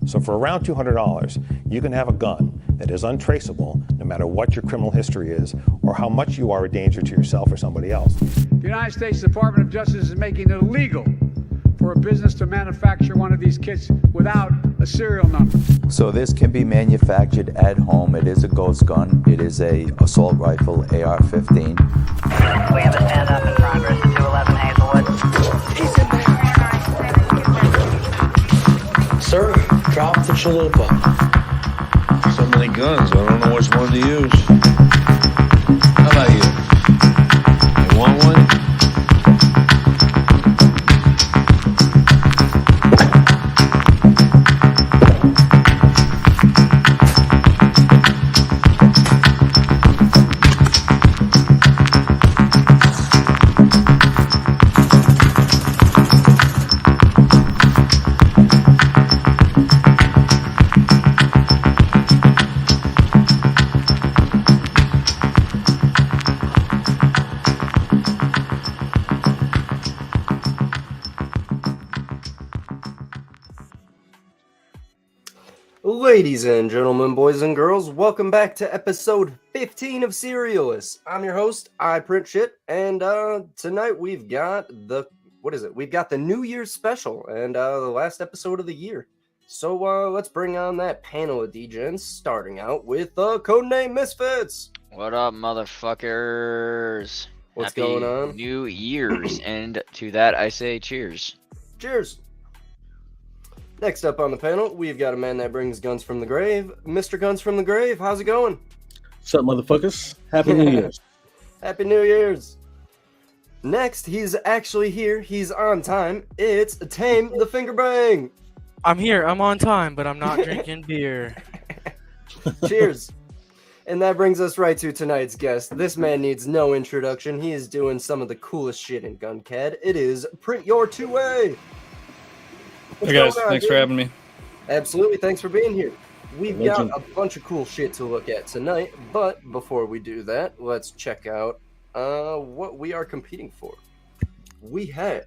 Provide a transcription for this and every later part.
So for around $200, you can have a gun that is untraceable no matter what your criminal history is or how much you are a danger to yourself or somebody else. The United States Department of Justice is making it illegal for a business to manufacture one of these kits without a serial number. So this can be manufactured at home. It is a ghost gun. It is a assault rifle, AR-15. We have a stand-up in progress at 211 Hazelwood. Sir, drop the chalupa. So many guns, I don't know which one to use. How about you? You want one? Ladies and gentlemen, boys and girls, welcome back to episode 15 of Serialless. I'm your host, I Print Shit, and tonight we've got We've got the New Year's special and the last episode of the year. So let's bring on that panel of DJs, starting out with Codename Misfits. What up, motherfuckers? What's Happy going on? New Year's, and to that I say cheers. Cheers. Next up on the panel, we've got a man that brings guns from the grave. Mr. Guns from the Grave, how's it going? What's up, motherfuckers? Happy New Year's. Happy New Year's. Next, he's actually here. He's on time. It's Tame the Finger Bang. I'm here. I'm on time, but I'm not drinking beer. Cheers. And that brings us right to tonight's guest. This man needs no introduction. He is doing some of the coolest shit in gun CAD. It is PrintYour2A. Hey guys, thanks for having me. Absolutely, thanks for being here. We've got a bunch of cool shit to look at tonight, but before we do that, let's check out what we are competing for. We have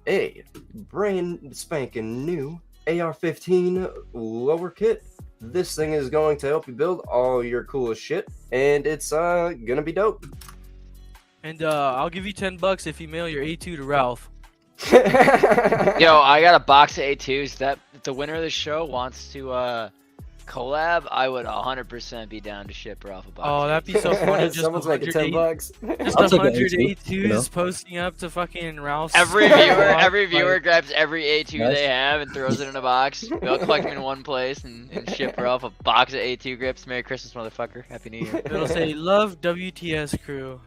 a brand spanking new AR-15 lower kit. This thing is going to help you build all your coolest shit, and it's gonna be dope. And I'll give you $10 if you mail your A2 to Ralph. Yo, I got a box of A2s. That if the winner of the show wants to collab, I would 100% be down to ship her off a box. Oh, that'd be so funny. Just Someone's making $10. Just 100 A2s posting up to fucking Ralph's. Every viewer grabs every A2 they have and throws it in a box. We all collect them in one place and ship her off a box of A2 grips. Merry Christmas, motherfucker. Happy New Year. It'll say, love WTS crew.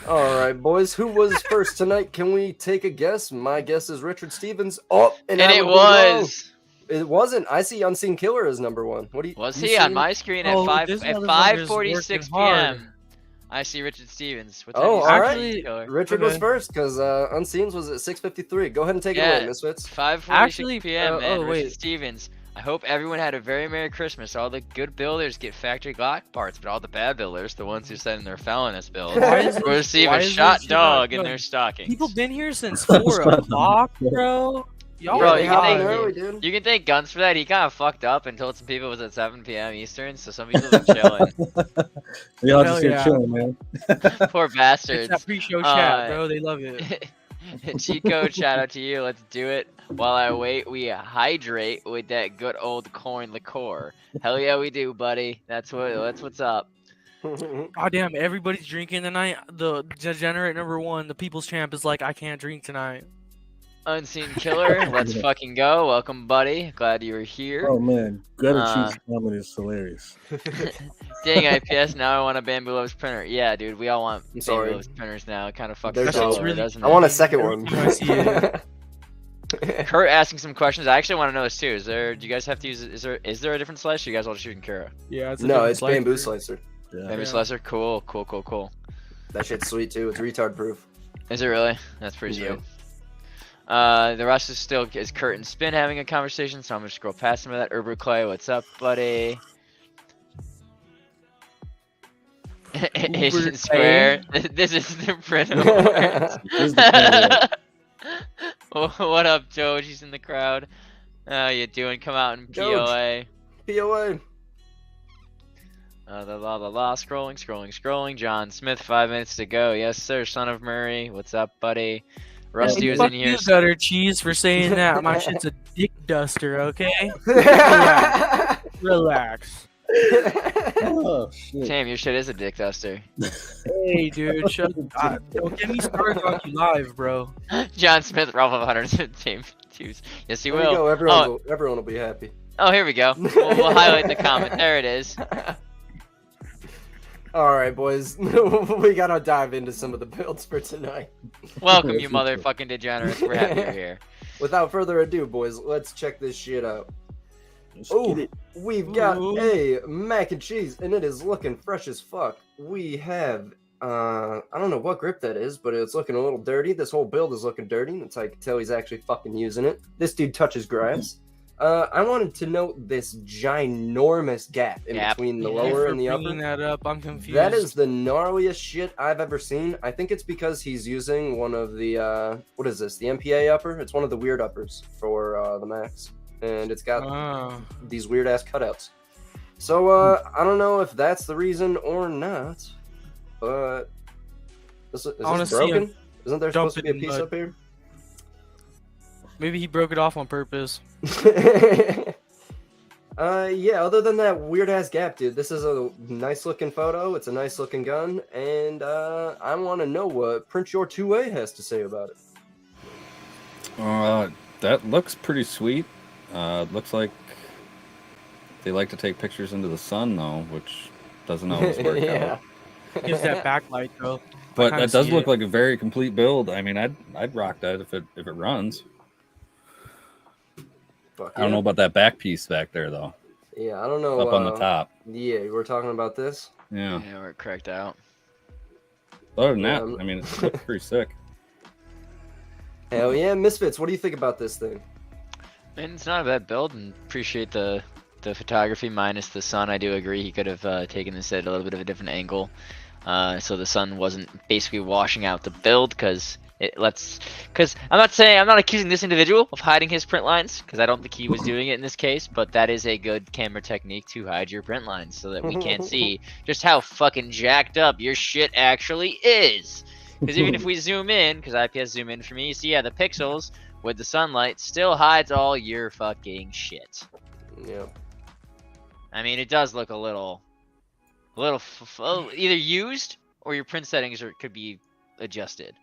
All right, boys. Who was first tonight? Can we take a guess? My guess is Richard Stevens. Oh, and it was. It wasn't. I see Unseen Killer as number one. What do you? Was he on my screen at 5:46 p.m.? I see Richard Stevens. All right. Richard was first because Unseen's was at 6:53. Go ahead and take it away, Misfits. 5:46 p.m. man. Richard Stevens. I hope everyone had a very Merry Christmas. All the good builders get factory Glock parts, but all the bad builders, the ones who send their felonious builds, will receive a shot dog in their stockings. People been here since 4 o'clock, bro. Bro, you can thank Guns for that. He kind of fucked up and told some people it was at 7 p.m. Eastern, so some people have been chilling. Y'all just here chilling, man. Poor bastards. It's that pre-show chat, bro. They love it. Chico, shout out to you. Let's do it. While I wait, we hydrate with that good old corn liqueur. Hell yeah, we do, buddy. That's what's up. God damn, everybody's drinking tonight. The degenerate number 1, the people's champ, is like, I can't drink tonight. Unseen Killer, let's fucking go. Welcome, buddy. Glad you were here. Oh man, Gutter Chief's comment is hilarious. Dang, IPS, now I want a Bamboo Loves printer. Yeah, dude, we all want Bamboo Loves printers now. It kind of fucks us over, doesn't it? I want a second one. Kurt asking some questions. I actually want to know this too. Do you guys have to use is there a different slicer? You guys all just shooting Kara? Yeah, it's it's Bamboo Slicer. Yeah. Bamboo Slicer? Cool. That shit's sweet too. It's retard proof. Is it really? That's pretty sweet. The rest is Kurt and Spin having a conversation, so I'm gonna scroll past some of that. Clay, what's up, buddy? Asian Square. This is the print awards. What up, Joe? She's in the crowd. How you doing? Come out in George. POA. POA. Scrolling. John Smith, 5 minutes to go. Yes, sir. Son of Murray. What's up, buddy? Rusty was in here. You gutter cheese for saying that. My shit's a dick duster, okay? Relax. Oh, shit. Damn, your shit is a dick duster. Hey, dude, shut up. Don't get me started on you live, bro. John Smith, Ralph of 100 team. Yes, he There you will. go. Everyone will be happy. Oh, here we go. We'll highlight the comment. There it is. All right, boys. We gotta dive into some of the builds for tonight. Welcome, you motherfucking degenerates. We're happy you're here. Without further ado, boys, let's check this shit out. Oh, we've got a mac and cheese, and it is looking fresh as fuck. We have, I don't know what grip that is, but it's looking a little dirty. This whole build is looking dirty. That's how I can tell he's actually fucking using it. This dude touches grass. I wanted to note this ginormous gap in between the lower and the upper. That up, I'm confused. That is the gnarliest shit I've ever seen. I think it's because he's using one of the, what is this, the MPA upper? It's one of the weird uppers for the Max. And it's got these weird ass cutouts. So I don't know if that's the reason or not, but is this broken? Isn't there supposed to be a piece up here? Maybe he broke it off on purpose. Yeah, other than that weird ass gap, dude, this is a nice looking photo. It's a nice looking gun, and I want to know what PrintYour2A has to say about it. That looks pretty sweet. Looks like they like to take pictures into the sun, though, which doesn't always work out. Gives that backlight, though. But that does look like a very complete build. I mean, I'd rock that if it runs. I don't know about that back piece back there, though. Yeah, I don't know. Up on the top. Yeah, we're talking about this. Yeah. Yeah, we're cracked out. Other than that, I mean, it's pretty sick. Hell yeah, Misfits. What do you think about this thing? Man, it's not a bad build, and appreciate the photography minus the sun. I do agree he could have taken this at a little bit of a different angle, so the sun wasn't basically washing out the build. Because I'm not accusing this individual of hiding his print lines, because I don't think he was doing it in this case. But that is a good camera technique to hide your print lines so that we can't see just how fucking jacked up your shit actually is. Because even if we zoom in, because IPS zoom in for me, you see, yeah, the pixels with the sunlight still hides all your fucking shit. Yeah. I mean, it does look a little either used or your print settings could be adjusted.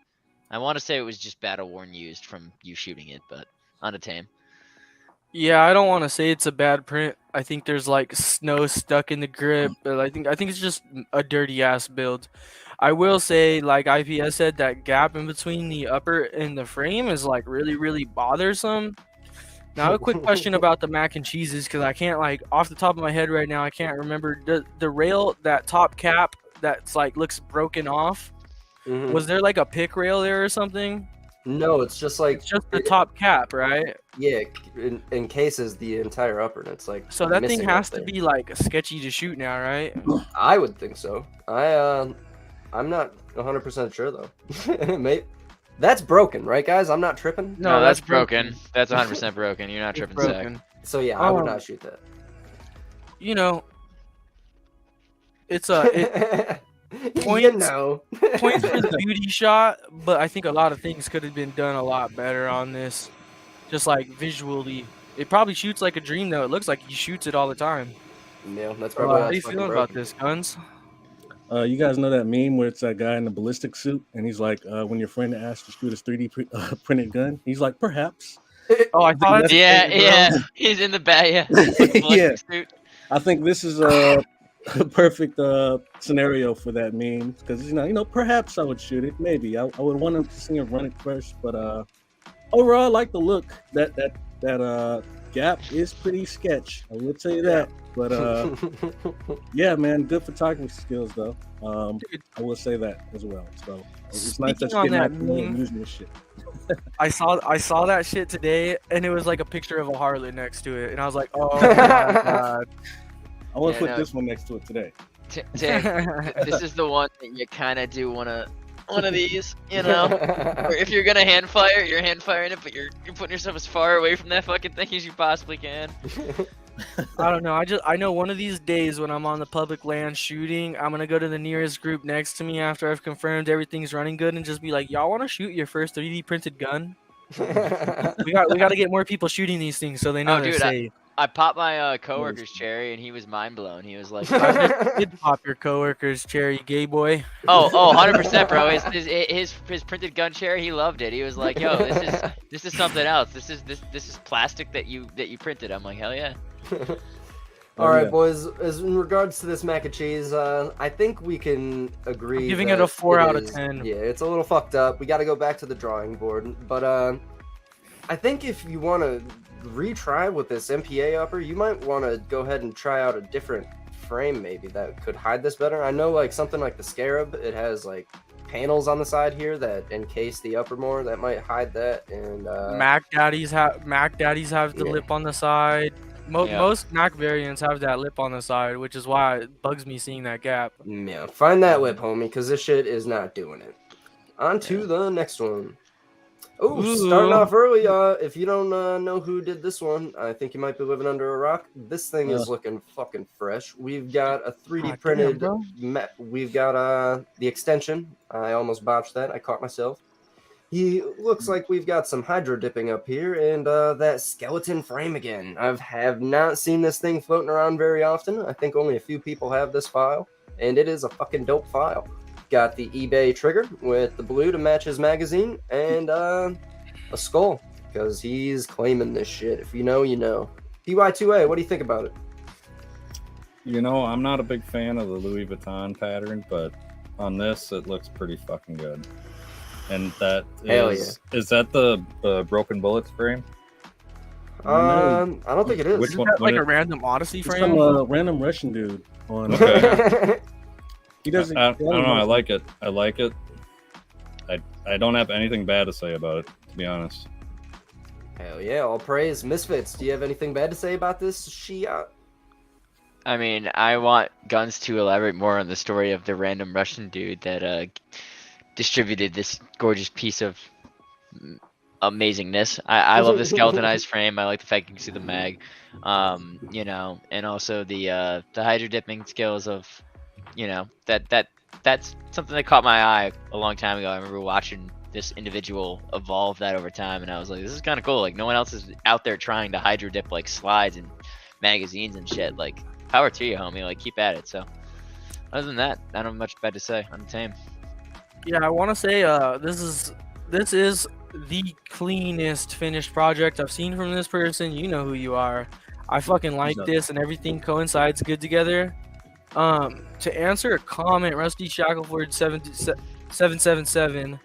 I want to say it was just battle worn used from you shooting it, but on a tame. Yeah, I don't want to say it's a bad print. I think there's like snow stuck in the grip, but I think it's just a dirty ass build. I will say, like IPS said, that gap in between the upper and the frame is like really, really bothersome. Now, a quick question about the mac and cheeses, because I can't, like, off the top of my head right now, I can't remember the rail, that top cap that's like looks broken off. Was there like a pick rail there or something? No, it's just like the top cap, right? Yeah, encases the entire upper, and it's like so that thing has to be like sketchy to shoot now, right? I would think so. I'm not 100% sure though. Mate, that's broken, right, guys? I'm not tripping. No, that's broken. That's 100% broken. You're not tripping, Zach. So yeah, I would not shoot that. You know, it's a points for the beauty shot, but I think a lot of things could have been done a lot better on this. Just like visually, it probably shoots like a dream though. It looks like he shoots it all the time. Yeah, that's probably. How are you feeling about this, Guns? You guys know that meme where it's that guy in the ballistic suit, and he's like, when your friend asks to shoot his 3D printed gun, he's like, perhaps. Oh, I thought. Yeah, he's in the bag. Yeah. Yeah. I think this is a perfect scenario for that meme because you know, perhaps I would shoot it. Maybe I would want him to see him run it first, but overall, I like the look. That gap is pretty sketch. I will tell you that. But yeah, man, good photography skills though. I will say that as well. So it's nice that you're getting using this shit. I saw that shit today, and it was like a picture of a harlot next to it, and I was like, oh my god. I want to put this one next to it today. This is the one that you kind of do want one of these, you know. Or if you're gonna hand fire, you're hand firing it, but you're putting yourself as far away from that fucking thing as you possibly can. I don't know. I know one of these days when I'm on the public land shooting, I'm gonna go to the nearest group next to me after I've confirmed everything's running good and just be like, y'all want to shoot your first 3D printed gun? we got to get more people shooting these things so they know they're safe. I popped my coworker's cherry and he was mind blown. He was like, I did pop your coworker's cherry, gay boy. Oh, 100%, bro. His printed gun cherry, he loved it. He was like, yo, this is something else. This is plastic that you printed. I'm like, hell yeah. All right, boys. As in regards to this mac and cheese, I think we can agree. I'm giving it a 4 out of 10. Yeah, it's a little fucked up. We got to go back to the drawing board. But I think if you want to retry with this MPA upper, you might want to go ahead and try out a different frame maybe that could hide this better. I know like something like the Scarab, it has like panels on the side here that encase the upper more, that might hide that. And Mac Daddies have the lip on the side. Most Mac variants have that lip on the side, which is why it bugs me seeing that gap. Yeah, find that lip, homie, because this shit is not doing it. On to the next one. Oh, starting off early. If you don't know who did this one, I think you might be living under a rock. This thing is looking fucking fresh. We've got a 3D printed. We've got the extension. I almost botched that. I caught myself. He looks like we've got some hydro dipping up here, and that skeleton frame again. I have not seen this thing floating around very often. I think only a few people have this file, and it is a fucking dope file. Got the eBay trigger with the blue to match his magazine, and a skull, because he's claiming this shit. If you know, you know. PY2A, what do you think about it? You know, I'm not a big fan of the Louis Vuitton pattern, but on this, it looks pretty fucking good. And that is that the Broken Bullets frame? I don't think it is. Isn't that like a random Odyssey frame? Some random Russian dude on. Okay. He doesn't. I don't know. I like it. I don't have anything bad to say about it, to be honest. Hell yeah! All praise. Misfits, do you have anything bad to say about this Shia? I mean, I want Guns to elaborate more on the story of the random Russian dude that distributed this gorgeous piece of amazingness. I love the skeletonized frame. I like the fact you can see the mag, you know, and also the hydro dipping skills of, you know, that's something that caught my eye a long time ago. I remember watching this individual evolve that over time, and I was like, this is kind of cool. Like, no one else is out there trying to hydro dip like slides and magazines and shit. Like, power to you, homie. Like, keep at it. So, other than that, I don't have much bad to say. I'm tame. Yeah, I want to say this is the cleanest finished project I've seen from this person. You know who you are. I fucking like this, and everything coincides good together. To answer a comment, Rusty Shackleford 777,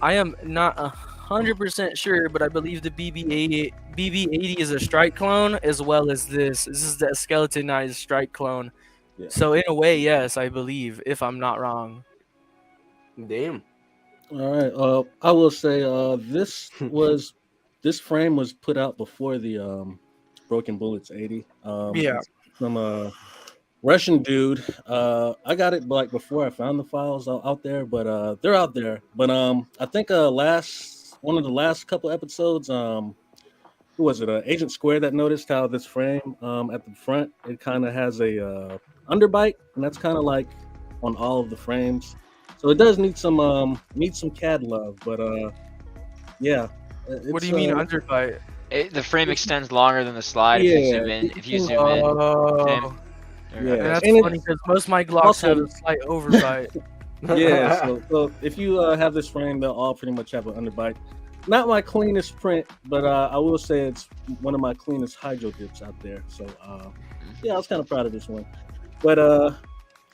I am not 100% sure, but I believe the BB80 is a strike clone as well as this. This is the skeletonized strike clone. Yeah. So in a way, yes, I believe, if I'm not wrong. Damn. All right. I will say this frame was put out before the Broken Bullets 80. Yeah. From Russian dude. I got it like before I found the files out there, but they're out there. But I think one of the last couple episodes, who was it? Agent Square that noticed how this frame at the front, it kind of has a underbite, and that's kind of like on all of the frames. So it does need some CAD love, but yeah. What do you mean underbite? The frame extends longer than the slide if you zoom in. Yeah, that's funny because most of my Glocks have a slight overbite. Yeah, so if you have this frame, they'll all pretty much have an underbite. Not my cleanest print, but I will say it's one of my cleanest hydro dips out there. So yeah, I was kind of proud of this one. But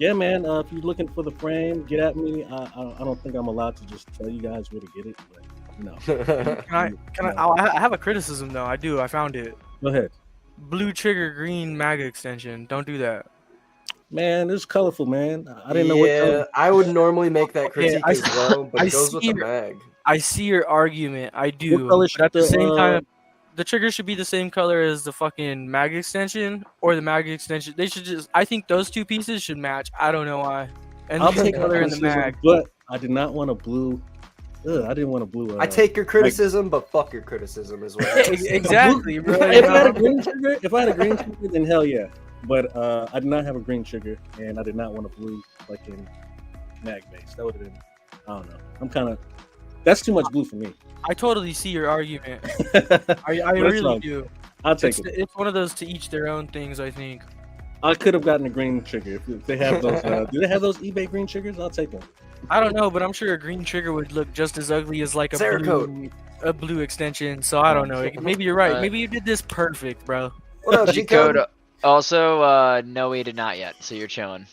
yeah, man, if you're looking for the frame, get at me. I don't think I'm allowed to just tell you guys where to get it, but no. I have a criticism though. I do. I found it. Go ahead. Blue trigger, green mag extension. Don't do that. Man, it's colorful, man. I didn't know what color. I would normally make that critique as well, but it goes with the mag. I see your argument. I do. But at the same time, the trigger should be the same color as the fucking mag extension or the mag extension. They should just. I think those two pieces should match. I don't know why. And I'll take color in the mag. But I did not want a blue. I didn't want a blue. I take your criticism, but fuck your criticism as well. Exactly, bro. If I had a green trigger, then hell yeah. But I did not have a green trigger, and I did not want a blue like in mag base. That would have been. I don't know. I'm kind of. That's too much blue for me. I totally see your argument. I really do. I'll take it. It's one of those to each their own things, I think. I could have gotten a green trigger if they have those. Do they have those eBay green triggers? I'll take them. I don't know, but I'm sure a green trigger would look just as ugly as like a blue extension. So I don't know. Maybe you're right. Maybe you did this perfect, bro. What up, G-Code? Also, no, we did not yet. So you're chilling.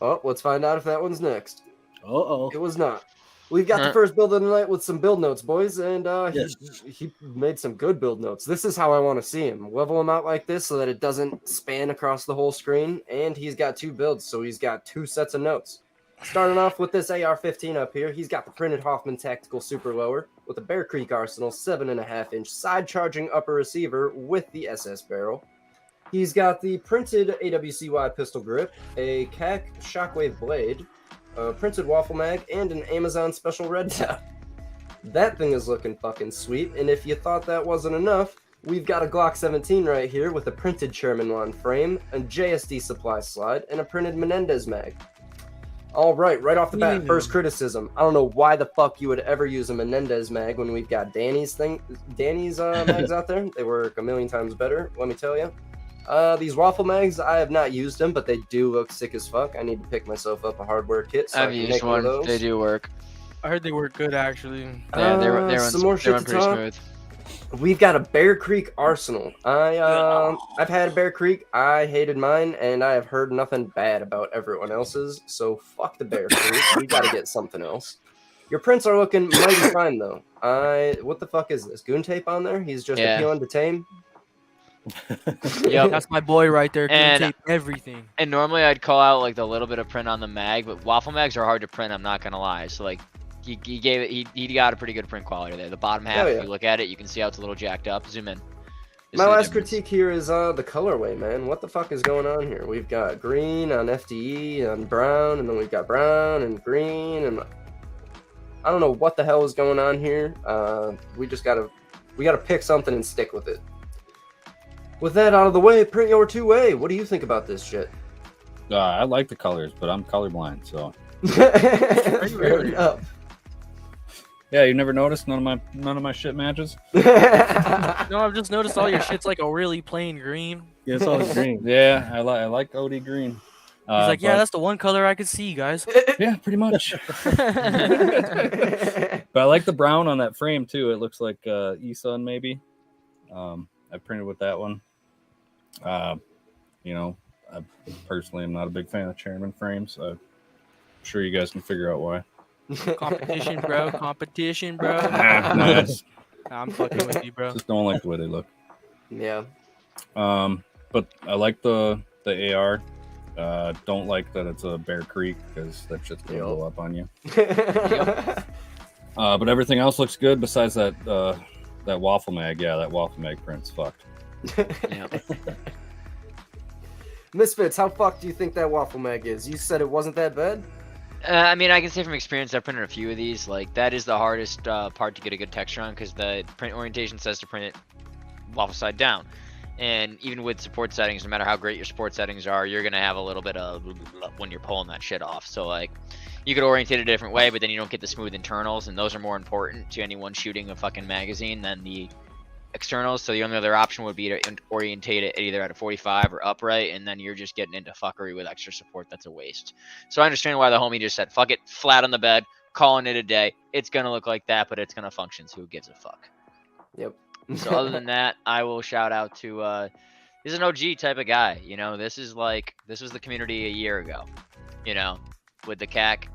Oh, let's find out if that one's next. Uh-oh. It was not. We've got the first build of the night with some build notes, boys, and he made some good build notes. This is how I want to see him. Level them out like this so that it doesn't span across the whole screen, and he's got 2 builds, so he's got 2 sets of notes. Starting off with this AR-15 up here, he's got the printed Hoffman Tactical Super Lower with a Bear Creek Arsenal 7.5-inch side-charging upper receiver with the SS barrel. He's got the printed AWCY pistol grip, a CAC Shockwave blade, a printed waffle mag, and an Amazon special red dot. That thing is looking fucking sweet, and if you thought that wasn't enough, we've got a Glock 17 right here with a printed Sherman 1 frame, a JSD supply slide, and a printed Menendez mag. All right off the bat, first criticism. I don't know why the fuck you would ever use a Menendez mag when we've got Danny's mags out there. They work a million times better, let me tell you. These waffle mags, I have not used them, but they do look sick as fuck. I need to pick myself up a hardware kit. So I've used one. They do work. I heard they work good, actually. Yeah, they run some more shit pretty smooth. We've got a Bear Creek Arsenal. I've had a Bear Creek. I hated mine, and I have heard nothing bad about everyone else's. So fuck the Bear Creek. We got to get something else. Your prints are looking mighty fine though. What the fuck is this? Goon tape on there? He's just appealing to tame. Yep, that's my boy right there. Goon tape everything. And normally I'd call out like the little bit of print on the mag, but waffle mags are hard to print. I'm not gonna lie. So like. He got a pretty good print quality there. The bottom half, if you look at it, you can see how it's a little jacked up. Zoom in. My last critique here is the colorway, man. What the fuck is going on here? We've got green on FDE and brown, and then we've got brown and green, and I don't know what the hell is going on here. We gotta pick something and stick with it. With that out of the way, PrintYour2A. What do you think about this shit? I like the colors, but I'm colorblind, so. Fair enough. Yeah, you never noticed none of my shit matches? No, I've just noticed all your shit's like a really plain green. Yeah, it's always green. Yeah, I like OD green. He's like, yeah, that's the one color I could see, guys. Yeah, pretty much. But I like the brown on that frame too. It looks like eSun maybe. I printed with that one. You know, I personally am not a big fan of Chairman frames. I'm sure you guys can figure out why. Competition, bro. Competition, bro. Nice. I'm fucking with you, bro. Just don't like the way they look. Yeah. But I like the AR. Don't like that it's a Bear Creek because that shit's gonna blow up on you. But everything else looks good besides that that waffle mag. Yeah, that waffle mag print's fucked. Yeah. Misfits, how fucked do you think that waffle mag is? You said it wasn't that bad? I mean, I can say from experience, I've printed a few of these. Like, that is the hardest part to get a good texture on because the print orientation says to print it waffle side down. And even with support settings, no matter how great your support settings are, you're going to have a little bit of when you're pulling that shit off. So, like, you could orientate it a different way, but then you don't get the smooth internals, and those are more important to anyone shooting a fucking magazine than the externals. So the only other option would be to orientate it either at a 45 or upright, and then you're just getting into fuckery with extra support. That's a waste. So I understand why the homie just said, fuck it, flat on the bed, calling it a day. It's going to look like that, but it's going to function, so who gives a fuck? Yep. So other than that, I will shout out to, he's an OG type of guy. You know, this was the community a year ago, you know, with the CAC,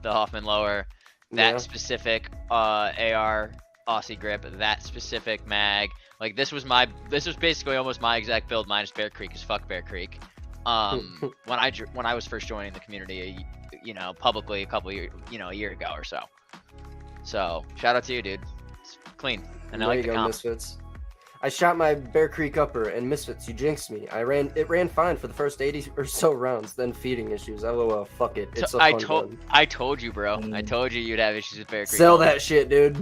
the Hoffman lower, that specific AR Aussie grip, that specific mag. Like, this was basically almost my exact build minus Bear Creek, because fuck Bear Creek. When I was first joining the community, you know, publicly a year ago or so. So shout out to you, dude. It's clean. And I like the comp. Misfits. I shot my Bear Creek upper and Misfits, you jinxed me. It ran fine for the first 80 or so rounds, then feeding issues. LOL, fuck it. It's a fun gun. I told you, bro. I told you you'd have issues with Bear Creek. Sell that shit, dude.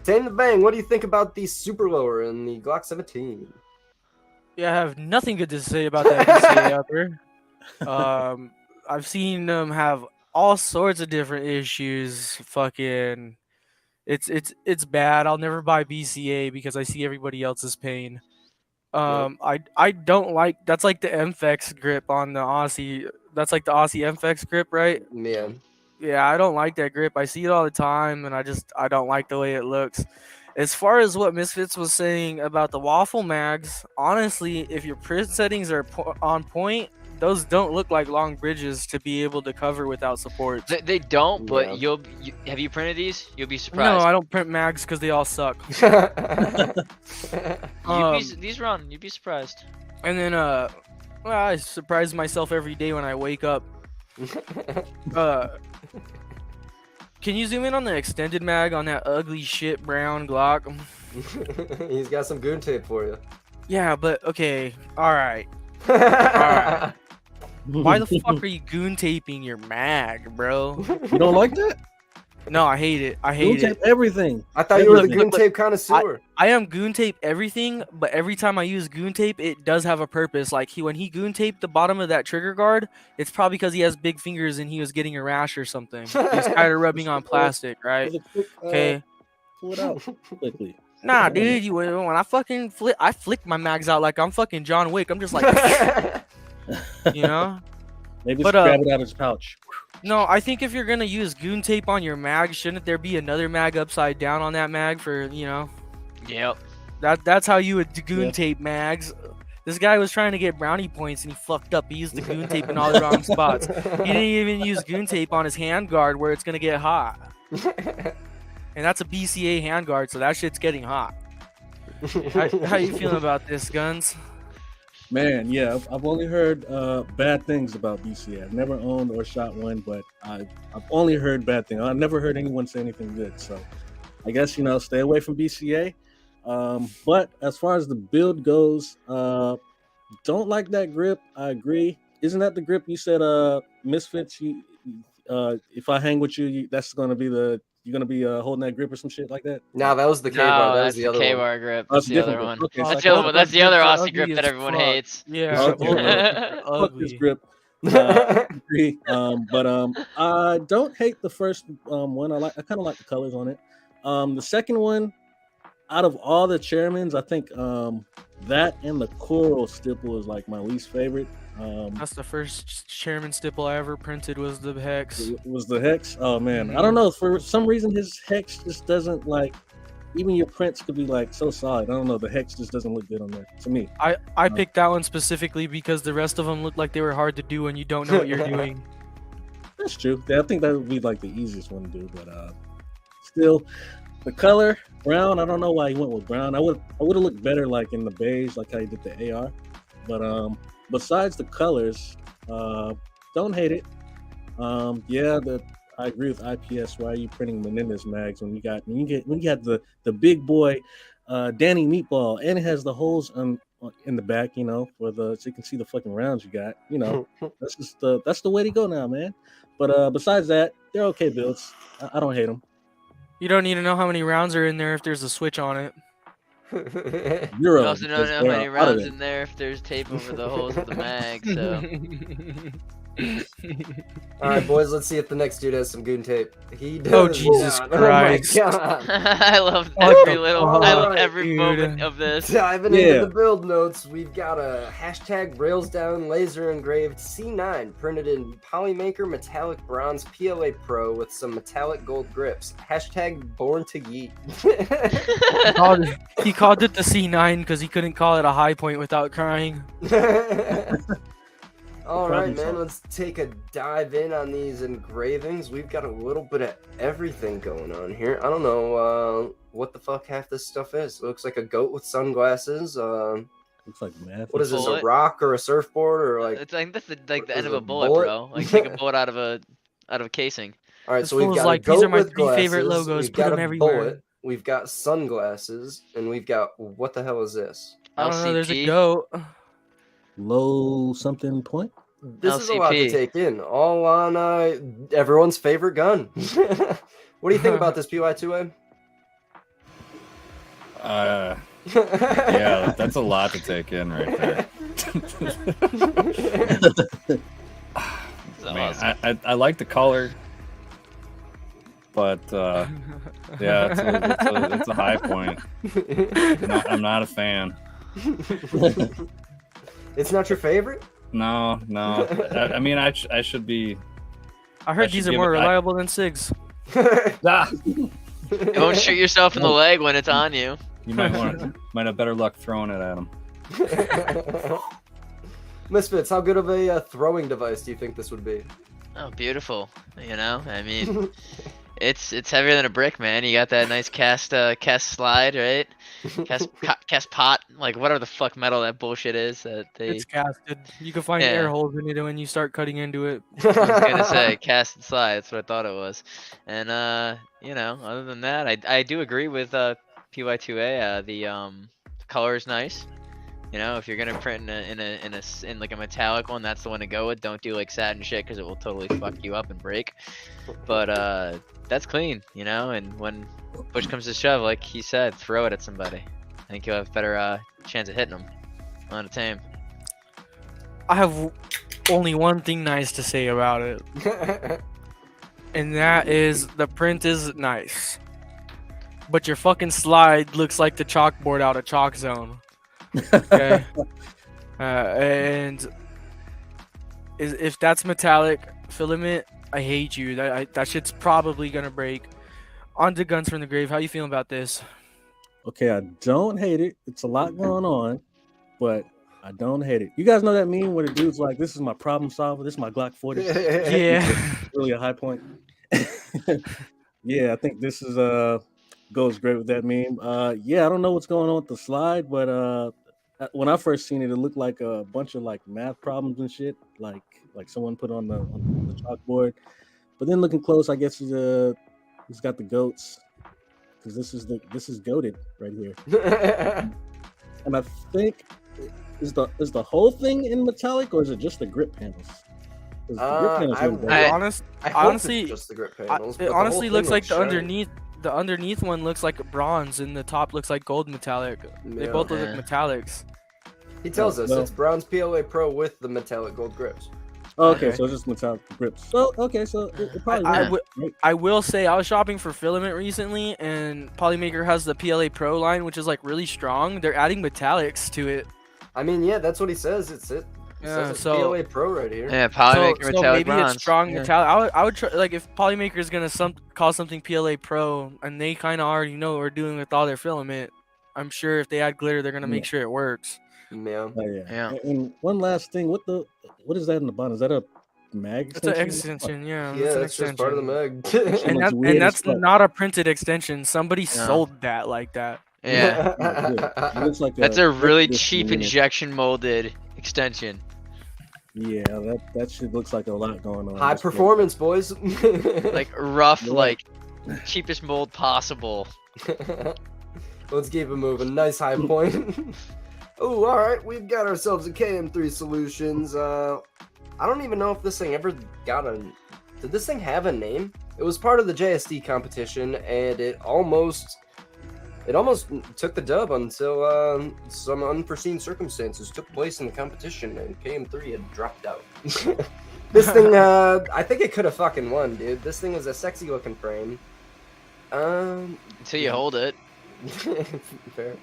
Tame the Bang, what do you think about the super lower in the Glock 17? Yeah, I have nothing good to say about that BCA upper. I've seen them have all sorts of different issues. Fucking, it's bad. I'll never buy BCA because I see everybody else's pain. I don't like, that's like the MFX grip on the Aussie. That's like the Aussie MFX grip, right? Yeah. Yeah, I don't like that grip. I see it all the time, and I don't like the way it looks. As far as what Misfits was saying about the waffle mags, honestly, if your print settings are on point, those don't look like long bridges to be able to cover without support. They don't, but have you printed these? You'll be surprised. No, I don't print mags because they all suck. These run. You'd be surprised. And then, well, I surprise myself every day when I wake up. Can you zoom in on the extended mag on that ugly shit brown Glock? He's got some goon tape for you. Yeah, but okay, all right. Why the fuck are you goon taping your mag, bro? You don't like that? No, I hate it. I hate Goon tape everything. I thought you were the goon tape connoisseur. I am goon tape everything, but every time I use goon tape, it does have a purpose. Like when he goon taped the bottom of that trigger guard, it's probably because he has big fingers and he was getting a rash or something. He's kind of rubbing on plastic, right? Okay. Pull it out quickly. Nah, dude, when I fucking I flick my mags out like I'm fucking John Wick. I'm just like, you know? Maybe just grab it out of his pouch. No, I think if you're gonna use goon tape on your mag, shouldn't there be another mag upside down on that mag for, you know? Yep. That's how you would goon tape mags. This guy was trying to get brownie points and he fucked up. He used the goon tape in all the wrong spots. He didn't even use goon tape on his handguard where it's gonna get hot. And that's a BCA handguard, so that shit's getting hot. How you feeling about this, Guns? Man, yeah, I've only heard bad things about BCA. I've never owned or shot one, but I've only heard bad things. I've never heard anyone say anything good. So I guess, stay away from BCA. But as far as the build goes, don't like that grip. I agree. Isn't that the grip you said, Misfits? If I hang with you, that's going to be you're gonna be holding that grip or some shit like that? No, that was the K-bar. That was the other K-bar grip. That's the other one. Okay. That's the other Aussie grip that everyone hates. Yeah. Fuck this grip. Agree. But I don't hate the first one. I kind of like the colors on it. The second one, out of all the chairmans, I think that and the coral stipple is like my least favorite. That's the first chairman stipple I ever printed was the hex. It was the hex. Oh man, I don't know. For some reason, his hex just doesn't like. Even your prints could be like so solid. I don't know. The hex just doesn't look good on there to me. I picked that one specifically because the rest of them look like they were hard to do when you don't know what you're doing. That's true. I think that would be like the easiest one to do. But still, the color brown. I don't know why he went with brown. I would have looked better like in the beige, like how he did the AR. But besides the colors, don't hate it. I agree with IPS. Why are you printing Menendez mags when you got the big boy Danny Meatball, and it has the holes in the back, for so you can see the fucking rounds you got. That's the way to go now, man. But besides that, they're okay builds. I don't hate them. You don't need to know how many rounds are in there if there's a switch on it. You also don't know how many rounds in there if there's tape over the holes of the mag, so. Alright, boys, let's see if the next dude has some goon tape. He does. Oh, Jesus Christ. Oh, my God. I love every moment of this. Diving into the build notes, we've got a hashtag rails down laser engraved C9 printed in Polymaker metallic bronze PLA Pro with some metallic gold grips. Hashtag born to yeet. He called it the C9 because he couldn't call it a high point without crying. All right, man, let's take a dive in on these engravings. We've got a little bit of everything going on here. I don't know what the fuck half this stuff is. It looks like a goat with sunglasses. Looks like math. What is this, a rock or a surfboard or like? It's like that's the end of a bullet, bro. Like take a bullet out of a casing. All right, so we've got like, a goat these are my with 3 favorite glasses. logos. We've Put got them a everywhere. bullet. we've got sunglasses, and we've got what the hell is this? I don't know. There's a LCP. goat. Low something point. This is a lot to take in. All on everyone's favorite gun. What do you think about this, PY2A? Yeah, that's a lot to take in right there. Man, Awesome. I like the color, but yeah, it's a high point. I'm not a fan. It's not your favorite? No. I mean, I should be. I heard these are more reliable than SIGs. You won't shoot yourself in the leg when it's on you. You might have better luck throwing it at him. Misfits, how good of a throwing device do you think this would be? Oh, beautiful. You know, I mean, it's heavier than a brick, man. You got that nice cast slide, right? Cast pot, like whatever the fuck metal that bullshit is that they. It's casted. You can find air holes in it when you start cutting into it. I was gonna say cast and slide. That's what I thought it was. And you know, other than that, I do agree with PY2A. The color is nice. You know, if you're gonna print in like a metallic one, that's the one to go with. Don't do like satin shit because it will totally fuck you up and break. But that's clean, you know. And when push comes to shove, like he said, throw it at somebody. I think you'll have a better chance of hitting them on a tame. I have only one thing nice to say about it, and that is the print is nice, but your fucking slide looks like the chalkboard out of Chalk Zone. Okay. And if that's metallic filament, I hate you. That shit's probably gonna break. On to Guns from the Grave. How you feeling about this? Okay, I don't hate it. It's a lot going on, but I don't hate it. You guys know that meme where the dude's like, "This is my problem solver. This is my Glock 40." Yeah. Really a high point. Yeah, I think this is goes great with that meme. Yeah, I don't know what's going on with the slide, but when I first seen it, it looked like a bunch of like math problems and shit, like someone put on the chalkboard. But then looking close, I guess he's got the goats, because this is goated right here. And I think is the whole thing in metallic, or is it just the grip panels? Honestly, it's just the grip panels. It honestly looks like the underneath one looks like bronze, and the top looks like gold metallic. They both look like metallics. He tells us it's bronze PLA Pro with the metallic gold grips. Okay, so it's just metallic grips. So it probably I will say I was shopping for filament recently, and Polymaker has the PLA Pro line, which is like really strong. They're adding metallics to it. I mean, yeah, that's what he says. It says it's PLA Pro right here. Yeah, Polymaker so metallic maybe bronze. It's strong metallic. I would try, like, if Polymaker is gonna call something PLA Pro, and they kind of already know what we're doing with all their filament. I'm sure if they add glitter, they're gonna make sure it works. Yeah. Yeah. And one last thing, what is that in the bottom? Is that a mag extension? It's an extension, yeah. Yeah, that's just part of the mag. and that's not a printed extension. Somebody sold that like that. Yeah. Looks like That's a really cheap injection molded extension. Yeah, that shit looks like a lot going on. High performance, boys. Like rough, like cheapest mold possible. Let's keep it moving. Nice high point. Oh, all right. We've got ourselves a KM3 Solutions. I don't even know if this thing ever got a... Did this thing have a name? It was part of the JSD competition, and it almost took the dub until some unforeseen circumstances took place in the competition, and KM3 had dropped out. This thing, I think it could have fucking won, dude. This thing is a sexy looking frame. Until you hold it. Fair.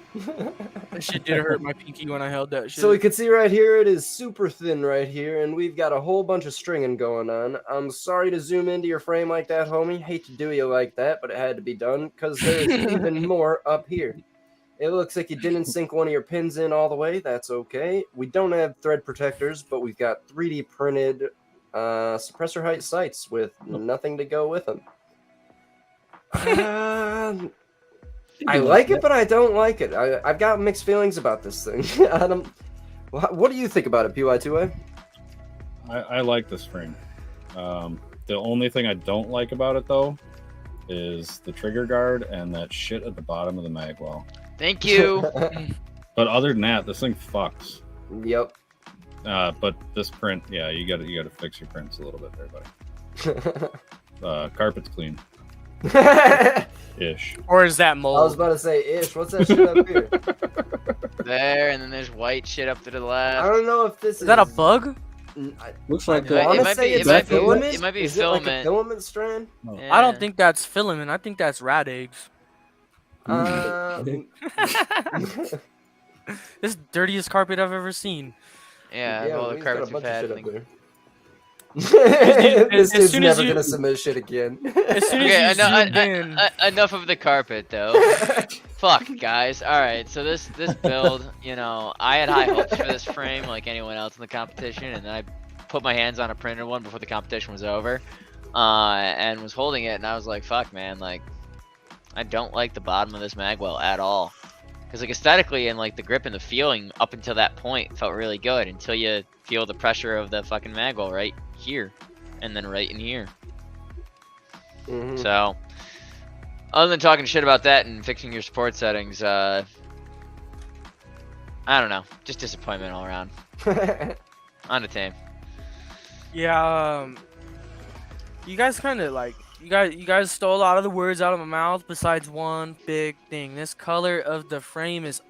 That shit did hurt my pinky when I held that shit. So we can see right here, it is super thin right here, and we've got a whole bunch of stringing going on. I'm sorry to zoom into your frame like that, homie. Hate to do you like that, but it had to be done, because there's even more up here. It looks like you didn't sink one of your pins in all the way. That's okay. We don't have thread protectors, but we've got 3D printed suppressor height sights with nothing to go with them. I like it, but I don't like it. I've got mixed feelings about this thing. What do you think about it, PY2A? I like this frame. The only thing I don't like about it, though, is the trigger guard and that shit at the bottom of the mag well. Thank you. But other than that, this thing fucks. Yep. But this print, yeah, you gotta fix your prints a little bit there, buddy. Carpet's clean. Ish. Or is that mold? I was about to say ish. What's that shit up here? There, and then there's white shit up to the left. I don't know if this is that a bug? Looks like it might be is filament. It like a filament strand? No. I don't think that's filament. I think that's rat eggs. This dirtiest carpet I've ever seen. Yeah, all the carpets we've had. This dude's never gonna submit shit again. As soon as enough of the carpet, though. Fuck, guys. All right, so this build, you know, I had high hopes for this frame, like anyone else in the competition, and then I put my hands on a printed one before the competition was over, and was holding it, and I was like, fuck, man, like, I don't like the bottom of this magwell at all. Because, like, aesthetically and, like, the grip and the feeling up until that point felt really good until you feel the pressure of the fucking magwell right here and then right in here. So, other than talking shit about that and fixing your support settings, I don't know. Just disappointment all around. On the team. Yeah, you guys kind of, like, you guys stole a lot of the words out of my mouth besides one big thing. This color of the frame is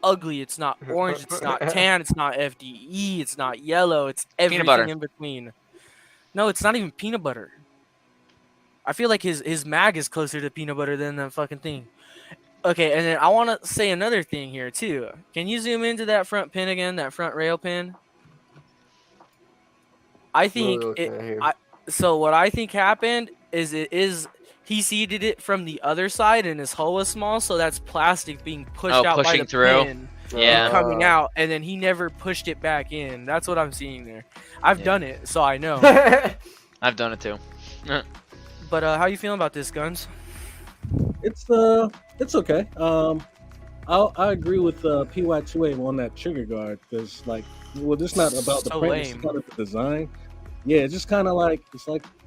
ugly. It's not orange, it's not tan, it's not FDE, it's not yellow, it's everything in between. No, it's not even peanut butter. I feel like his mag is closer to peanut butter than that fucking thing. Okay, and then I want to say another thing here too. Can you zoom into that front pin again, that front rail pin? I think so what I think happened is he seeded it from the other side and his hole was small, so that's plastic being pushed out by the pin. Yeah, coming out, and then he never pushed it back in. That's what I'm seeing there. I've done it, so I know. I've done it too. But how you feeling about this, Guns? It's okay. I agree with PY2A on that trigger guard because, like, well, it's not about the print, it's about the design. Yeah, it's just kind of like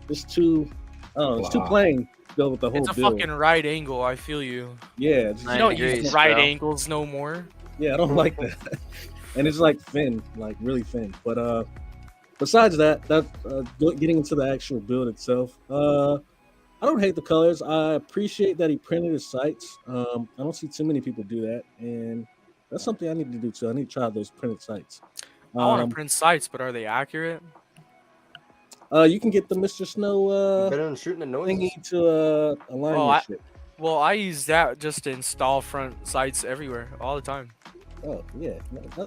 it's too, I don't know, it's too plain to go with the whole build. It's a fucking right angle. I feel you. Yeah, you don't use right angles no more. Yeah, I don't like that. And it's like thin, like really thin. But besides that, getting into the actual build itself, I don't hate the colors. I appreciate that he printed his sights. I don't see too many people do that, and that's something I need to do too. I need to try those printed sights. I want to print sights, but are they accurate? You can get the Mr. Snow better than shooting a noise thingy to align your shit. Well, I use that just to install front sights everywhere, all the time. Oh, yeah.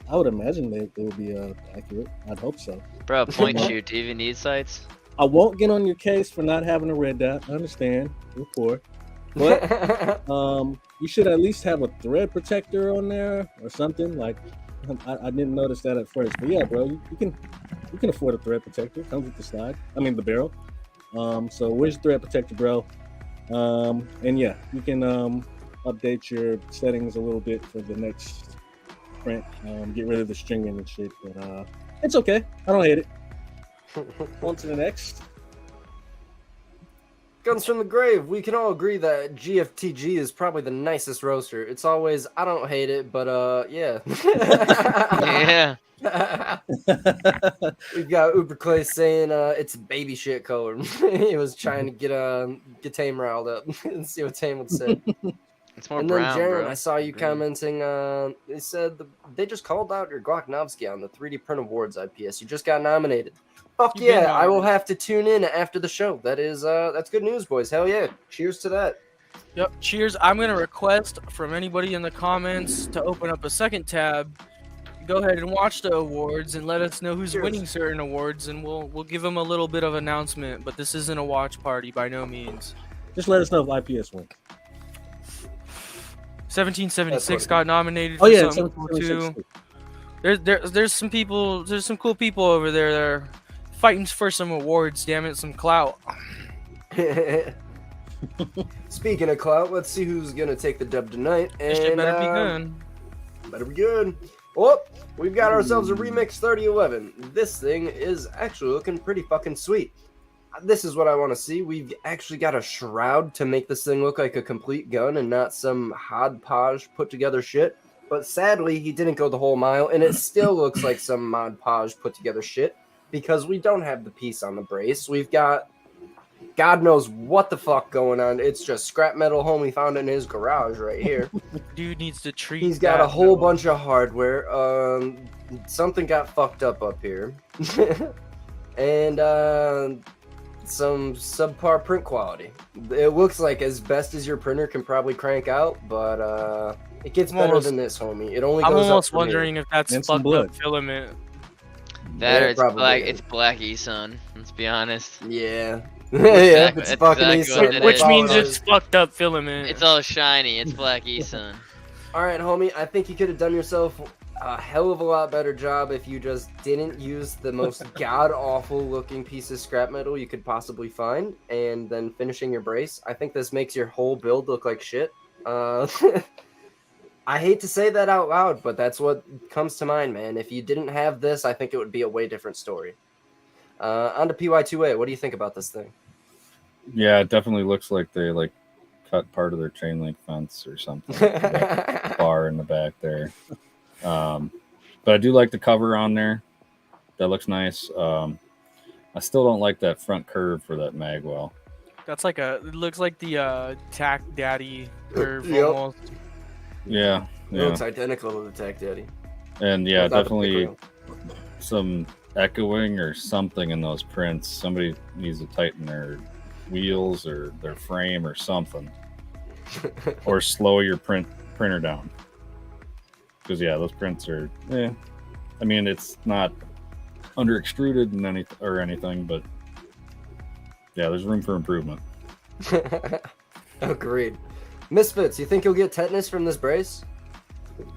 I would imagine they would be accurate. I'd hope so. Bro, point shoot. Do you even need sights? I won't get on your case for not having a red dot. I understand. You're poor. But you should at least have a thread protector on there or something. Like, I didn't notice that at first. But yeah, bro, you can afford a thread protector. Comes with the slide. I mean, the barrel. So where's your thread protector, bro? And yeah, you can update your settings a little bit for the next print. Get rid of the stringing and shit. But it's okay. I don't hate it. On to the next. Guns from the grave. We can all agree that GFTG is probably the nicest roaster. It's always, I don't hate it, but yeah. Yeah. We've got Uber Clay saying it's baby shit color. He was trying to get Tame riled up and see what Tame would say. It's more and brown, then Jaron, bro. I saw you commenting. They said they just called out your Glocknovsky on the 3D Print Awards IPS. You just got nominated. Fuck yeah! I will have to tune in after the show. That is that's good news, boys. Hell yeah! Cheers to that. Yep. Cheers. I'm gonna request from anybody in the comments to open up a second tab. Go ahead and watch the awards and let us know who's winning certain awards, and we'll give them a little bit of announcement. But this isn't a watch party by no means. Just let us know if IPS win. 1776 got nominated. Oh yeah, something cool too. There's some people. There's some cool people over there that are fighting for some awards. Damn it, some clout. Speaking of clout, let's see who's gonna take the dub tonight. And This shit better be good. Better be good. Oh, we've got ourselves a Remix 3011. This thing is actually looking pretty fucking sweet. this is what I want to see. We've actually got a shroud to make this thing look like a complete gun and not some hodgepodge put together shit. But sadly, he didn't go the whole mile, and it still looks like some Mod Podge put together shit because we don't have the piece on the brace. We've got God knows what the fuck going on. It's just scrap metal homie found in his garage right here. Dude needs to treat. He's got a whole bunch of hardware. Something got fucked up here. And some subpar print quality. It looks like as best as your printer can probably crank out, but it gets better than this, homie. It only goes I'm almost up wondering if that's fucked up filament. That or it's black E-Sun, let's be honest. Yeah. Yeah, it's fucking E-Sun. Which means it's fucked up filament. It's all shiny, it's black E-Sun. Alright, homie, I think you could have done yourself a hell of a lot better job if you just didn't use the most god-awful looking piece of scrap metal you could possibly find, and then finishing your brace. I think this makes your whole build look like shit. I hate to say that out loud, but that's what comes to mind, man. If you didn't have this, I think it would be a way different story. On to PY2A. What do you think about this thing? Yeah, it definitely looks like they cut part of their chain link fence or something. That bar in the back there. But I do like the cover on there. That looks nice. I still don't like that front curve for that magwell. That's like it looks like the Tech Daddy curve almost. Yeah. It looks identical to the Tech Daddy. And yeah, definitely some echoing or something in those prints. Somebody needs to tighten their wheels or their frame or something. Or slow your printer down. Because yeah, those prints are I mean, it's not under extruded and anything, but yeah, there's room for improvement. Agreed. Misfits, you think you'll get tetanus from this brace?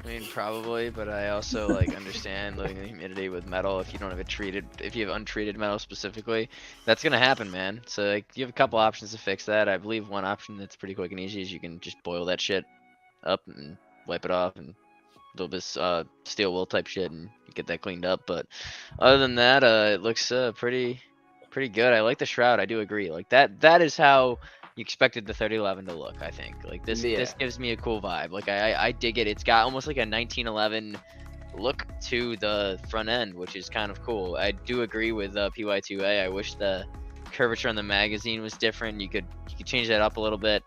I mean, probably, but I also understand living in the humidity with metal. If you don't have if you have untreated metal specifically, that's gonna happen, man. So you have a couple options to fix that. I believe one option that's pretty quick and easy is you can just boil that shit up and wipe it off and a little bit steel wool type shit and get that cleaned up. But other than that, it looks pretty good. I like the shroud. I do agree. That is how you expected the 3011 to look. I think this gives me a cool vibe. I dig it. It's got almost like a 1911 look to the front end, which is kind of cool. I do agree with PY2A. I wish the curvature on the magazine was different. You could change that up a little bit,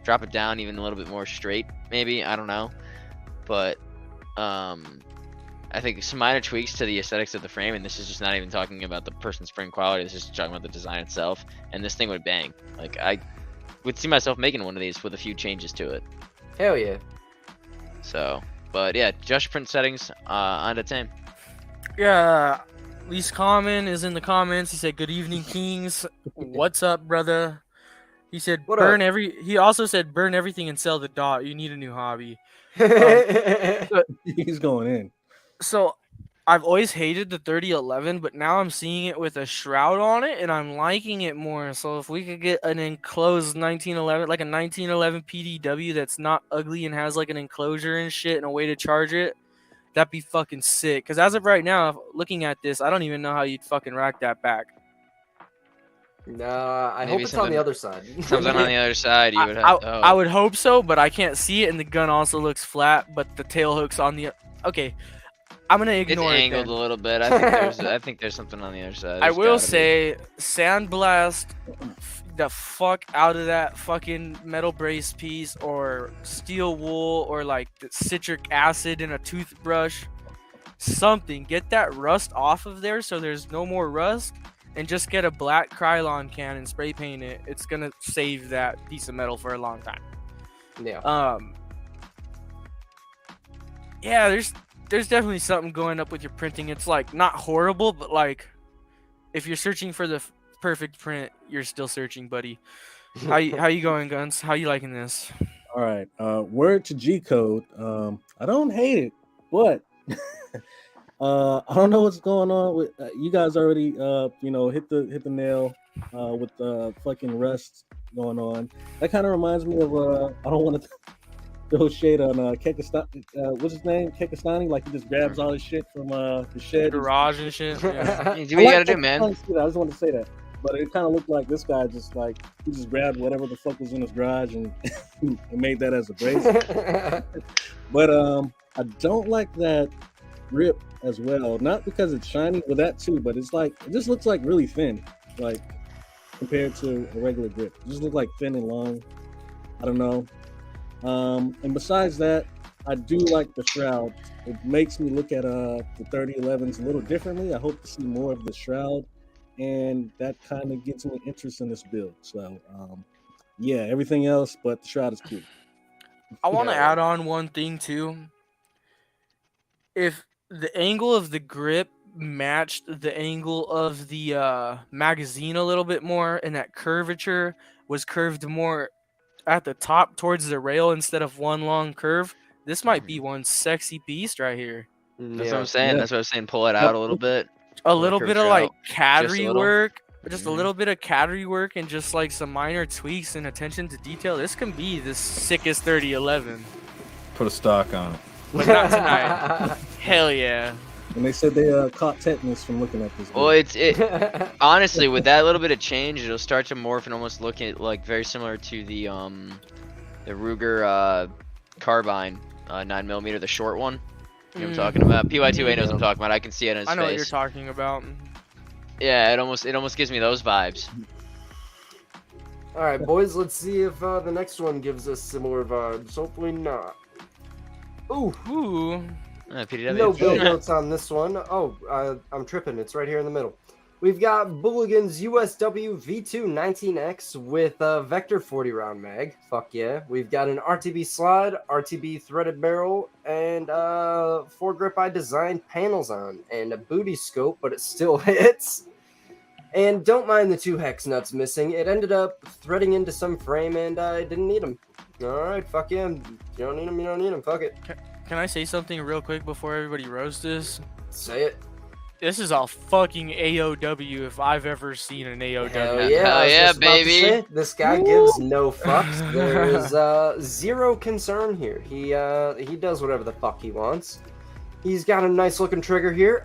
drop it down even a little bit more straight, maybe. I don't know, but I think some minor tweaks to the aesthetics of the frame, and this is just not even talking about the person's print quality. This is just talking about the design itself, and this thing would bang. I would see myself making one of these with a few changes to it. Hell yeah. So, but yeah, just print settings on the team. Yeah, least common is in the comments. He said, "Good evening, Kings. What's up, brother?" He said, He also said, "Burn everything and sell the dot. You need a new hobby." He's going in. So, I've always hated the 3011, but now I'm seeing it with a shroud on it, and I'm liking it more. So if we could get an enclosed 1911, like a 1911 PDW that's not ugly and has an enclosure and shit and a way to charge it, that'd be fucking sick. Because as of right now, looking at this, I don't even know how you'd fucking rack that back. Nah, I hope it's on the other side. Something on the other side, you would have. I would hope so, but I can't see it, and the gun also looks flat, but the tail hook's on the... Okay. I'm gonna ignore it. It's angled a little bit. I think there's something on the other side. I will say, sandblast the fuck out of that fucking metal brace piece, or steel wool, or the citric acid in a toothbrush. Something. Get that rust off of there so there's no more rust, and just get a black Krylon can and spray paint it. It's gonna save that piece of metal for a long time. Yeah. Yeah, there's definitely something going up with your printing. It's not horrible, but if you're searching for the perfect print, you're still searching, buddy. How you going, Guns? How you liking this? All right. Word to G Code. I don't hate it, but I don't know what's going on with you guys already. Hit the nail with the fucking rust going on. That kind of reminds me of I don't want to throw shade on Kekistani. What's his name? Kekistani. He just grabs all his shit from the shed, garage and shit. Yeah. Do what you gotta do, man. I just wanted to say that. But it kind of looked like this guy just grabbed whatever the fuck was in his garage and, and made that as a bracelet. But I don't like that grip as well. Not because it's shiny, but that too. But it's like it just looks like really thin, like compared to a regular grip. It just looks like thin and long. I don't know. And besides that, I do like the shroud. It makes me look at the 3011s a little differently. I hope to see more of the shroud, and that kind of gets me interest in this build. So, yeah, everything else but the shroud is cool. I want to add on one thing too. If the angle of the grip matched the angle of the magazine a little bit more, and that curvature was curved more at the top towards the rail instead of one long curve, this might be one sexy beast right here. That's what I'm saying. That's what I was saying. Pull it out a little bit. A little bit of like caddery little. work, just a little bit of caddery work, and just like some minor tweaks and attention to detail. This can be the sickest 3011. Put a stock on it. But not tonight. Hell yeah. And they said they caught tetanus from looking at this. Well, it honestly, with that little bit of change, it'll start to morph and almost look at like very similar to the Ruger carbine 9mm, the short one. You know what I'm talking about? PY2A knows what I'm talking about. I can see it in his face. I know what you're talking about. Yeah, it almost gives me those vibes. All right, boys, let's see if the next one gives us similar vibes. Hopefully not. Ooh. PDW. No build notes on this one. Oh, I'm tripping. It's right here in the middle. We've got Bulligan's USW V2 19X with a Vector 40 round mag. Fuck yeah. We've got an RTB slide, RTB threaded barrel, and foregrip I designed panels on, and a booty scope, but it still hits. And don't mind the 2 hex nuts missing. It ended up threading into some frame, and I didn't need them. All right, fuck yeah. You don't need them, you don't need them. Fuck it. Can I say something real quick before everybody roasts this? Say it. This is a fucking AOW if I've ever seen an AOW. Hell yeah, baby. This guy gives no fucks. There is zero concern here. He does whatever the fuck he wants. He's got a nice looking trigger here.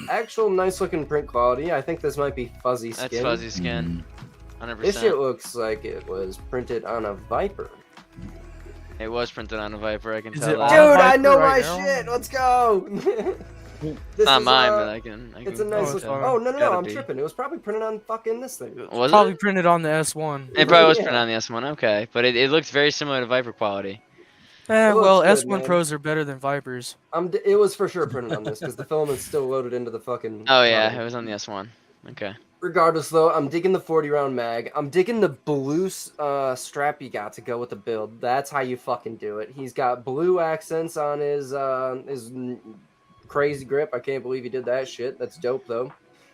Actual nice looking print quality. I think this might be fuzzy skin. That's fuzzy skin. 100%. This shit looks like it was printed on a Viper. It was printed on a Viper, I can tell that. Dude, I know my shit. Let's go. It's not mine, but I can. It's a nice look. Oh, no, I'm tripping. It was probably printed on fucking this thing. Was probably it? Printed on the S1. It probably was printed on the S1, okay. But it looks very similar to Viper quality. Well, good, S1 man. Pros are better than Vipers. It was for sure printed on this, because the filament's still loaded into the fucking... Oh, yeah, it was on the S1. Okay. Regardless, though, I'm digging the 40-round mag. I'm digging the blue strap you got to go with the build. That's how you fucking do it. He's got blue accents on his crazy grip. I can't believe he did that shit. That's dope, though.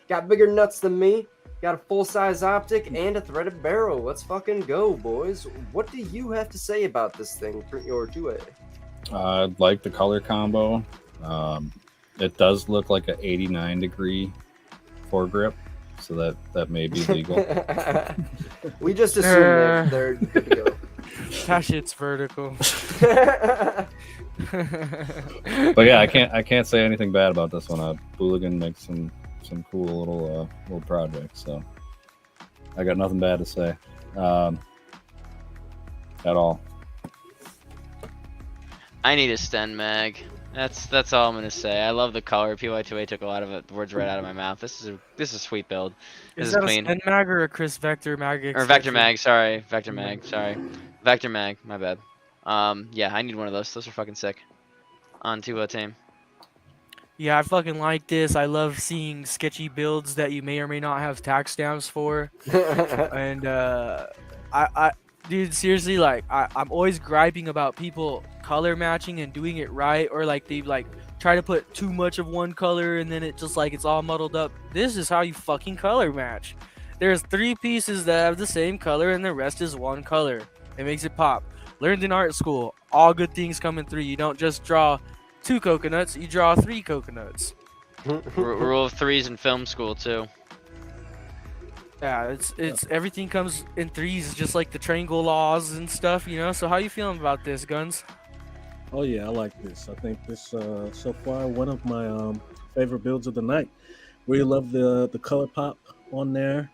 Got bigger nuts than me. Got a full-size optic and a threaded barrel. Let's fucking go, boys. What do you have to say about this thing, PrintYour2A? I like the color combo. It does look like an 89-degree foregrip, so that may be legal. We just assume they're good to go. That shit's vertical. But yeah, I can't say anything bad about this one. Bulligan makes some cool little projects, so I got nothing bad to say at all. I need a Sten mag. That's all I'm gonna say. I love the color. PY2A took a lot of the words right out of my mouth. This is a sweet build. This is clean. A Sten mag or a Chris Vector mag? Or Vector mag. Sorry, Vector mag. Sorry, Vector mag. My bad. Yeah, I need one of those. Those are fucking sick. On to team. Yeah, I fucking like this. I love seeing sketchy builds that you may or may not have tax stamps for. And dude, seriously, like I'm always griping about people color matching and doing it right, or like they like try to put too much of one color and then it just like it's all muddled up. This is how you fucking color match. There's 3 pieces that have the same color and the rest is one color. It makes it pop. Learned in art school. All good things come in 3. You don't just draw 2 coconuts, you draw 3 coconuts. Rule of 3s in film school too. Yeah, it's everything comes in 3s, just like the triangle laws and stuff, you know. So how you feeling about this, Guns? Oh yeah, I like this. I think this so far one of my favorite builds of the night. Really love the color pop on there.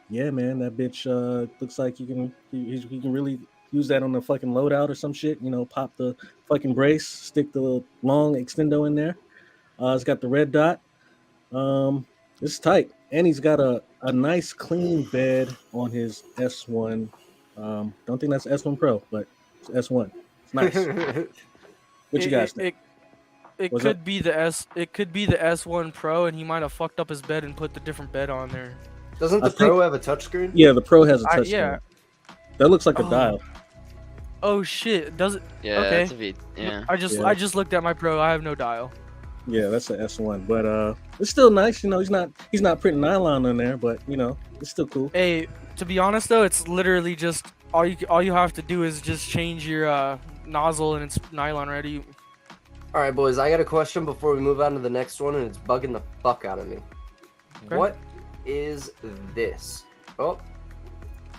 Yeah, man, that bitch looks like you can really use that on the fucking loadout or some shit. You know, pop the fucking brace, stick the long extendo in there. It's got the red dot. It's tight, and he's got a nice clean bed on his S1. Don't think that's S1 Pro, but it's S1. It's nice. What you guys think? It could be the S1 Pro, and he might have fucked up his bed and put the different bed on there. Doesn't the Pro have a touchscreen? Yeah, the Pro has a touchscreen. Yeah. That looks like a dial. Oh shit! Does it? Yeah. Okay. That's a V. Yeah. I just looked at my Pro. I have no dial. Yeah, that's the S1, but it's still nice. You know, he's not printing nylon on there, but you know, it's still cool. Hey, to be honest though, it's literally just all you have to do is just change your nozzle and it's nylon ready. All right, boys. I got a question before we move on to the next one, and it's bugging the fuck out of me. Okay. What is this? Oh,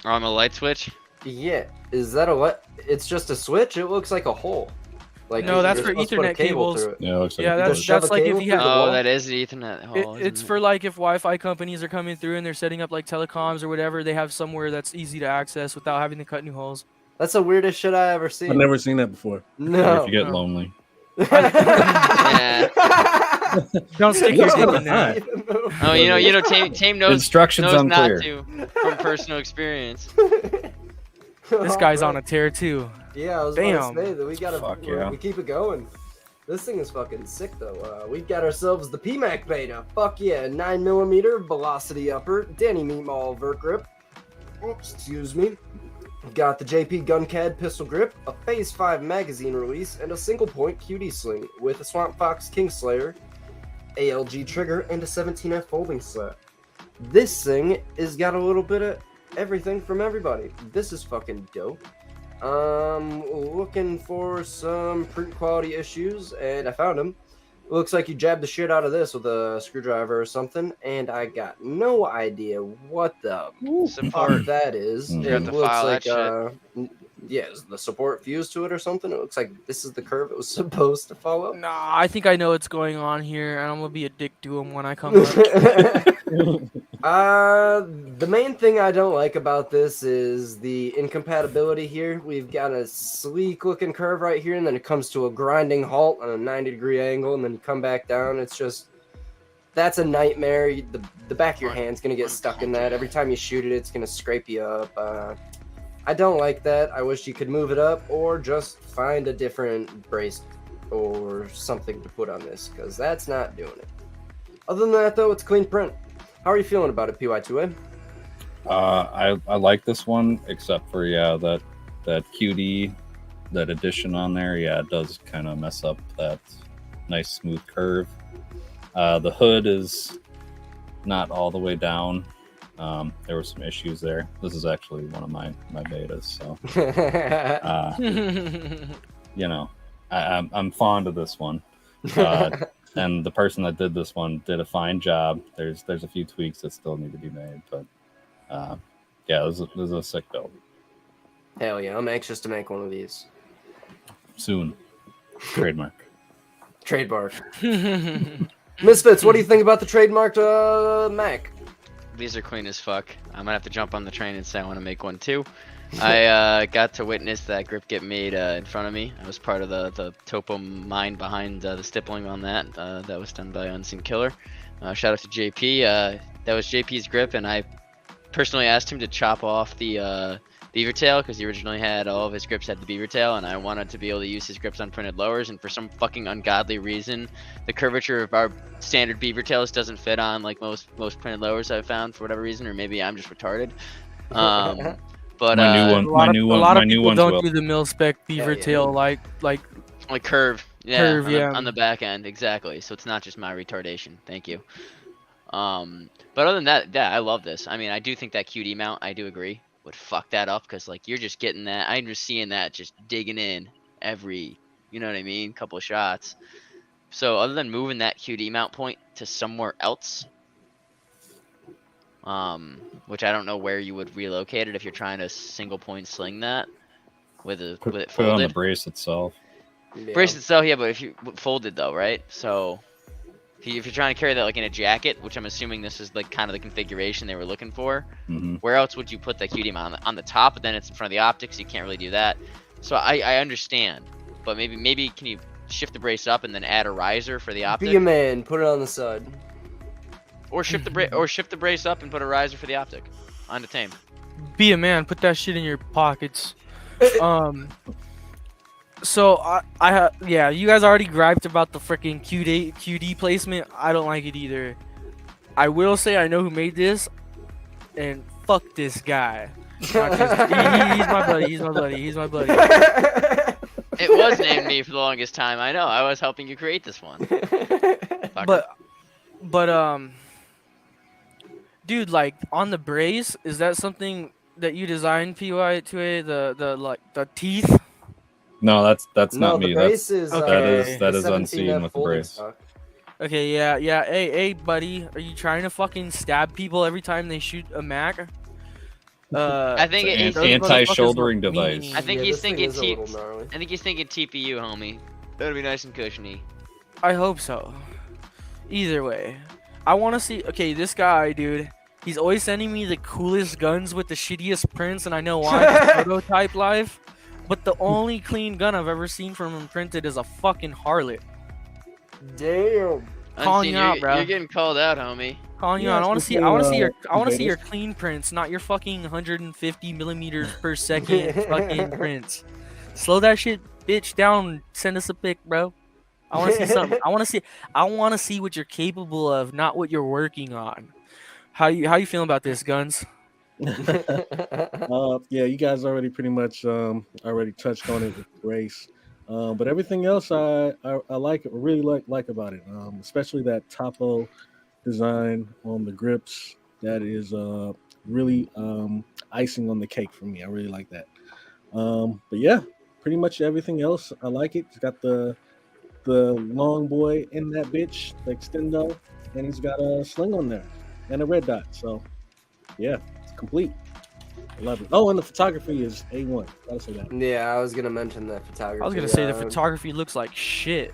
On the light switch. yeah. Is that a what? It's just a switch. It looks like a hole. Like No, that's you're for supposed to put a Ethernet cable cables. through it. Yeah, it looks like Yeah, a that's shove a like if cable you through have. the wall? Oh, that is the Ethernet hole. It's for like if Wi-Fi companies are coming through and they're setting up like telecoms or whatever, they have somewhere that's easy to access without having to cut new holes. That's the weirdest shit I ever seen. I've never seen that before. No. if you get lonely. Yeah. Don't stick your dick in there. Oh, you know, Tame knows. Instructions knows not unclear. to from personal experience. This guy's on a tear too. Yeah, I was Damn. about to say that we gotta Fuck yeah. we keep it going. This thing is fucking sick though. We got ourselves the PMAC beta. Fuck yeah, 9mm velocity upper, Danny Meatball vert grip. Oops, excuse me. Got the JP GunCAD pistol grip, a Phase 5 magazine release, and a single point QD sling with a Swamp Fox Kingslayer, ALG trigger, and a 17F folding slab. This thing has got a little bit of everything from everybody. This is fucking dope. Looking for some print quality issues, and I found them. Looks like you jabbed the shit out of this with a screwdriver or something, and I got no idea what the fuck that is. You It have to looks file like, that yeah, is the support fused to it or something? It looks like this is the curve it was supposed to follow. Nah, I think I know what's going on here, and I'm gonna be a dick to him when I come up. The main thing I don't like about this is the incompatibility here. We've got a sleek looking curve right here, and then it comes to a grinding halt on a 90-degree angle, and then you come back down. It's just, that's a nightmare. The back of your hand's going to get stuck in that. Every time you shoot it, it's going to scrape you up. I don't like that. I wish you could move it up or just find a different brace or something to put on this, because that's not doing it. Other than that, though, it's clean print. How are you feeling about it, PY2A? I like this one, except for that QD, that addition on there. Yeah, it does kind of mess up that nice smooth curve. The hood is not all the way down. There were some issues there. This is actually one of my betas, so you know, I'm fond of this one. And the person that did this one did a fine job. There's a few tweaks that still need to be made, but yeah, this is a sick build. Hell yeah, I'm anxious to make one of these. Soon. Trademark. Trademark. Misfits, what do you think about the trademarked Mac? These are clean as fuck. I'm gonna have to jump on the train and say I want to make one too. I got to witness that grip get made in front of me. I was part of the topo mind behind the stippling on that. That was done by Unseen Killer. Shout out to JP. That was JP's grip, and I personally asked him to chop off the beaver tail, because he originally had all of his grips had the beaver tail, and I wanted to be able to use his grips on printed lowers, and for some fucking ungodly reason, the curvature of our standard beaver tails doesn't fit on like most printed lowers I've found for whatever reason, or maybe I'm just retarded. But my new one, a lot of my new people ones don't will. do the mil spec beaver tail like curve, yeah, curve, on the back end, exactly. So it's not just my retardation. Thank you. But other than that, yeah, I love this. I mean, I do think that QD mount, I do agree, would fuck that up, because like you're just getting that. I'm just seeing that just digging in every, you know what I mean, couple of shots. So other than moving that QD mount point to somewhere else, which I don't know where you would relocate it if you're trying to single point sling that with it folded. Put it on the brace itself. Yeah. Brace itself, yeah, but if you folded though, right? So If you're trying to carry that like in a jacket, which I'm assuming this is like kind of the configuration they were looking for, where else would you put that QD mount? On the top, but then it's in front of the optics, you can't really do that. So I understand, but maybe can you shift the brace up and then add a riser for the optic? Be a man, put it on the side. Or shift the brace up and put a riser for the optic on the tame. Be a man, put that shit in your pockets. So yeah, you guys already griped about the freaking QD placement. I don't like it either. I will say I know who made this, and fuck this guy. He's my buddy. He's my buddy. He's my buddy. It was named me for the longest time. I know. I was helping you create this one. But dude, like on the brace, is that something that you designed, PY2A? The teeth? No, that's not me. That is 17 unseen with the brace. stock. Okay, yeah. Hey, buddy, are you trying to fucking stab people every time they shoot a Mac? I think it's an anti-shouldering device. I think Yeah, he's this thing thinking is a little gnarly. I think he's thinking TPU, homie. That'll be nice and cushiony. I hope so. Either way, I want to see. Okay, this guy, dude, he's always sending me the coolest guns with the shittiest prints, and I know why. Prototype life. But the only clean gun I've ever seen from him printed is a fucking harlot. Damn. Calling you out, bro. You're getting called out, homie. Calling you out. I want to see your clean prints, not your fucking 150 millimeters per second fucking prints. Slow that shit, bitch, down. Send us a pic, bro. I want to see something. I want to see what you're capable of, not what you're working on. How you feeling about this, Guns? Yeah, you guys already pretty much already touched on it with race, but everything else I like it, really like about it, especially that topo design on the grips. That is really icing on the cake for me. I really like that. But yeah, pretty much everything else I like it. It's got the long boy in that bitch, the extendo, and he's got a sling on there and a red dot. So yeah. Complete. I love it. Oh, and the photography is A1. Gotta say that. Yeah, I was gonna mention that photography. I was gonna say the photography looks like shit.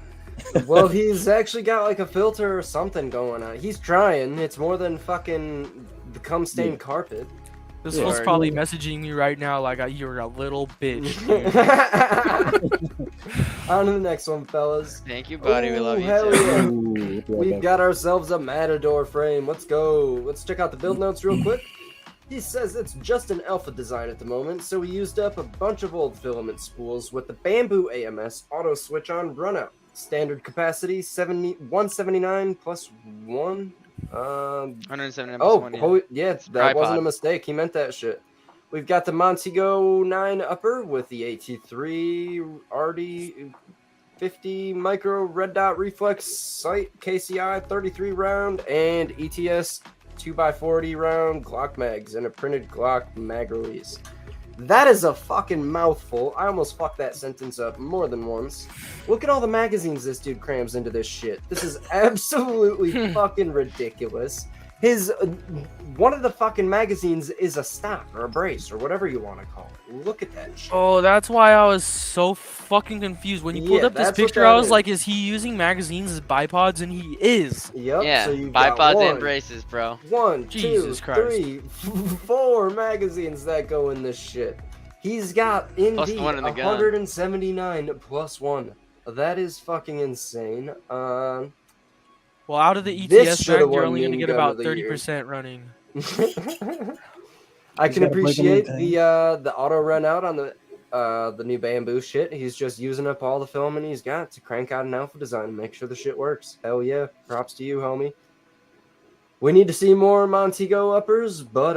Well, he's actually got like a filter or something going on. He's trying. It's more than fucking the cum stained carpet. This fool's probably messaging me right now like you're a little bitch. On to the next one, fellas. Thank you, buddy. We love you hell too. Yeah. We've got ourselves a Matador frame. Let's go. Let's check out the build notes real quick. He says it's just an alpha design at the moment, so we used up a bunch of old filament spools with the bamboo AMS auto switch on runout. Standard capacity 179 plus 1. 179 plus 1. Oh, yeah, that wasn't a mistake. He meant that shit. We've got the Montego 9 upper with the AT3 RD50 micro red dot reflex sight KCI 33 round and ETS 2x40 round Glock mags and a printed Glock mag release. That is a fucking mouthful. I almost fucked that sentence up more than once. Look at all the magazines this dude crams into this shit. This is absolutely fucking ridiculous. One of the fucking magazines is a stock or a brace or whatever you want to call it. Look at that shit. Oh, that's why I was so fucking confused. When you pulled up this picture, I was like, is he using magazines as bipods? And he is. Yep. Yeah, so bipods and braces, bro. 1, Jesus 2, Christ. 3, 4 magazines that go in this shit. He's got indeed 179 plus 1. That is fucking insane. Well, out of the ETS mag, you're only going to get about 30% running. I can appreciate the auto run out on the new bamboo shit. He's just using up all the filament he's got to crank out an alpha design and make sure the shit works. Hell yeah. Props to you, homie. We need to see more Montego uppers, but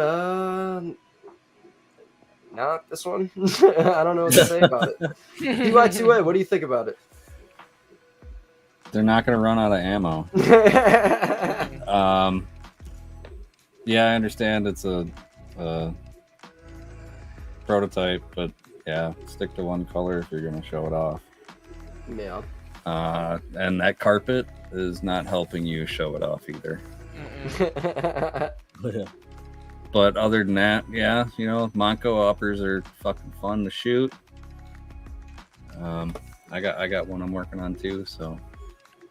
not this one. I don't know what to say about it. PY2A, what do you think about it? They're not going to run out of ammo. Yeah, I understand it's a prototype, but yeah, stick to one color if you're going to show it off. Yeah. And that carpet is not helping you show it off either. But other than that, yeah, you know, Monco uppers are fucking fun to shoot. I got one I'm working on too, so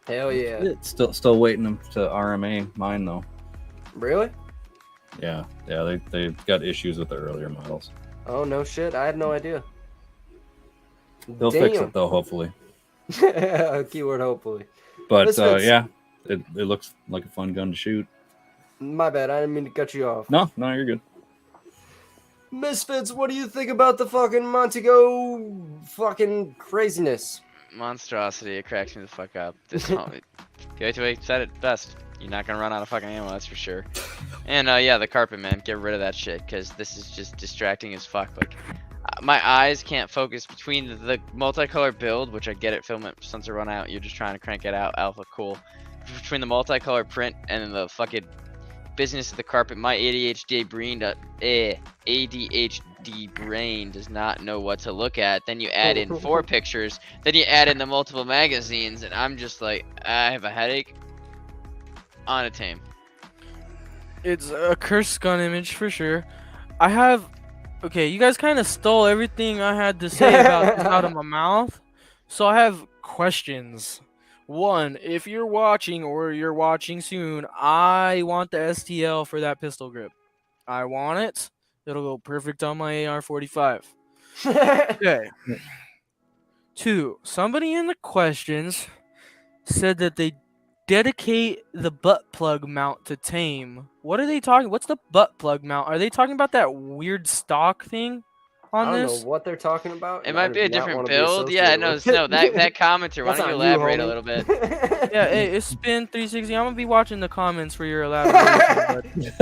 Hell yeah. It's still waiting them to RMA mine though. Really? Yeah. They got issues with the earlier models. Oh no shit! I had no idea. They'll fix it though, hopefully. Keyword hopefully. But yeah, it looks like a fun gun to shoot. My bad, I didn't mean to cut you off. No, you're good. Misfits, what do you think about the fucking Montego fucking craziness? Monstrosity, it cracks me the fuck up. This W2A said it best. You're not gonna run out of fucking ammo, that's for sure. And yeah, the carpet, man, get rid of that shit, because this is just distracting as fuck. Like, my eyes can't focus between the multicolor build, which I get it, filament sensor run out, you're just trying to crank it out, alpha, cool. Between the multicolor print and then the fucking business of the carpet, my ADHD brain does not know what to look at. Then you add in 4 pictures, then you add in the multiple magazines, and I'm just like, I have a headache. On a tame. It's a cursed gun image for sure. Okay, you guys kind of stole everything I had to say about this out of my mouth. So I have questions. 1, if you're watching or you're watching soon, I want the STL for that pistol grip. I want it. It'll go perfect on my AR-45. Okay. 2, somebody in the questions said that they dedicate the butt plug mount to tame. What are they talking? What's the butt plug mount? Are they talking about that weird stock thing on this? I don't know what they're talking about. It might be a different build. Yeah, no, that commenter. Why don't you elaborate a little bit? Yeah, hey, it's Spin 360. I'm gonna be watching the comments for your elaboration.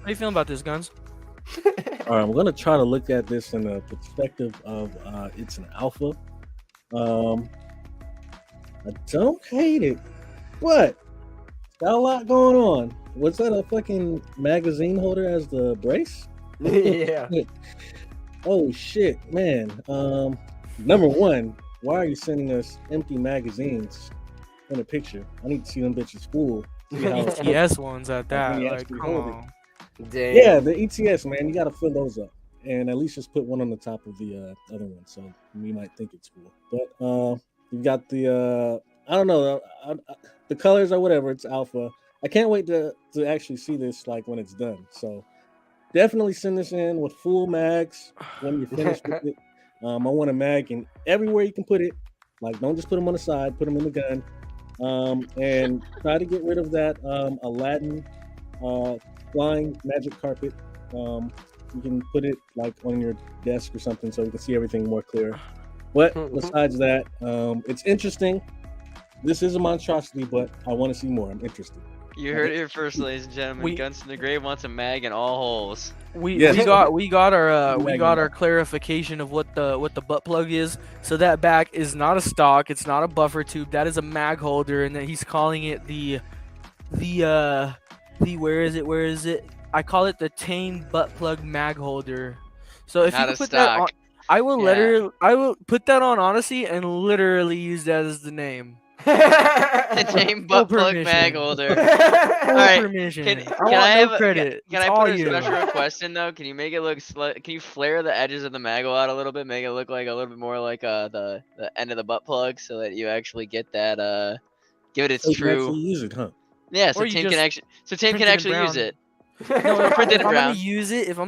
How you feeling about this, Guns? All right, I'm gonna try to look at this in the perspective of it's an alpha. I don't hate it. What? Got a lot going on. Was that a fucking magazine holder as the brace? Yeah. Oh shit, man. Number 1, why are you sending us empty magazines in a picture? I need to see them bitches full. ETS ones at that. Like, come on. Damn. Yeah, the ETS, man. You got to fill those up, and at least just put one on the top of the other one, so we might think it's cool. But you got the I don't know, the colors or whatever. It's alpha. I can't wait to actually see this like when it's done. So definitely send this in with full mags when you're finished with it. I want a mag in everywhere you can put it. Like, don't just put them on the side. Put them in the gun. And try to get rid of that Aladdin flying magic carpet. You can put it like on your desk or something so you can see everything more clear. But besides that, it's interesting. This is a monstrosity, but I want to see more. I'm interested. You heard it here first, ladies and gentlemen. Guns in the Grave wants a mag in all holes. We got our clarification of what the butt plug is. So that back is not a stock. It's not a buffer tube. That is a mag holder, and that he's calling it the where is it? I call it the tame butt plug mag holder. So if you can put that on, I will put that on Odyssey and literally use that as the name. The tame butt plug mag holder. Alright, can I have credit? Can I put a special request in though? Can you make it look can you flare the edges of the maggle out a little bit? Make it look like a little bit more like the end of the butt plug, so that you actually get that give it its true. You can actually use it, huh? Yeah, so Tame can actually use it. No, if I'm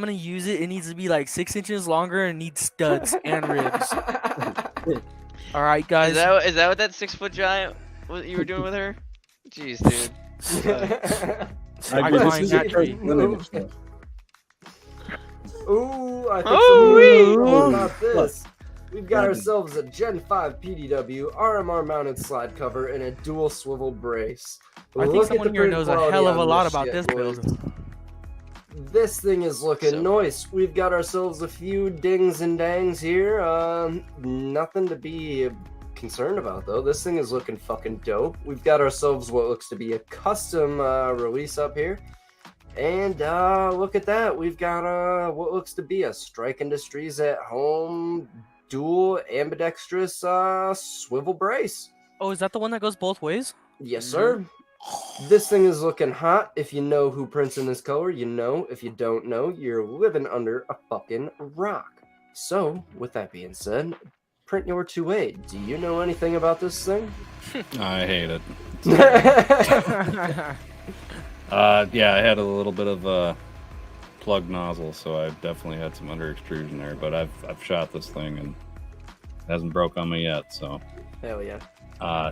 gonna use it, it needs to be like 6 inches longer and needs studs and ribs. All right, guys. Is that what that 6 foot giant you were doing with her? Jeez, dude. Ooh, I think about this. We've got ourselves a Gen 5 PDW RMR mounted slide cover and a dual swivel brace. I think someone here knows a hell of a lot about this build. This thing is looking nice. We've got ourselves a few dings and dangs here. Nothing to be concerned about though. This thing is looking fucking dope. We've got ourselves what looks to be a custom release up here. And look at that. We've got what looks to be a Strike Industries at home dual ambidextrous swivel brace. Oh, is that the one that goes both ways? Yes, sir. This thing is looking hot. If you know who prints in this color, you know. If you don't know, you're living under a fucking rock. So, with that being said, PrintYour2A. Do you know anything about this thing? I hate it. Yeah, I had a little bit of a plug nozzle, so I've definitely had some under extrusion there. But I've shot this thing and it hasn't broke on me yet. So hell yeah.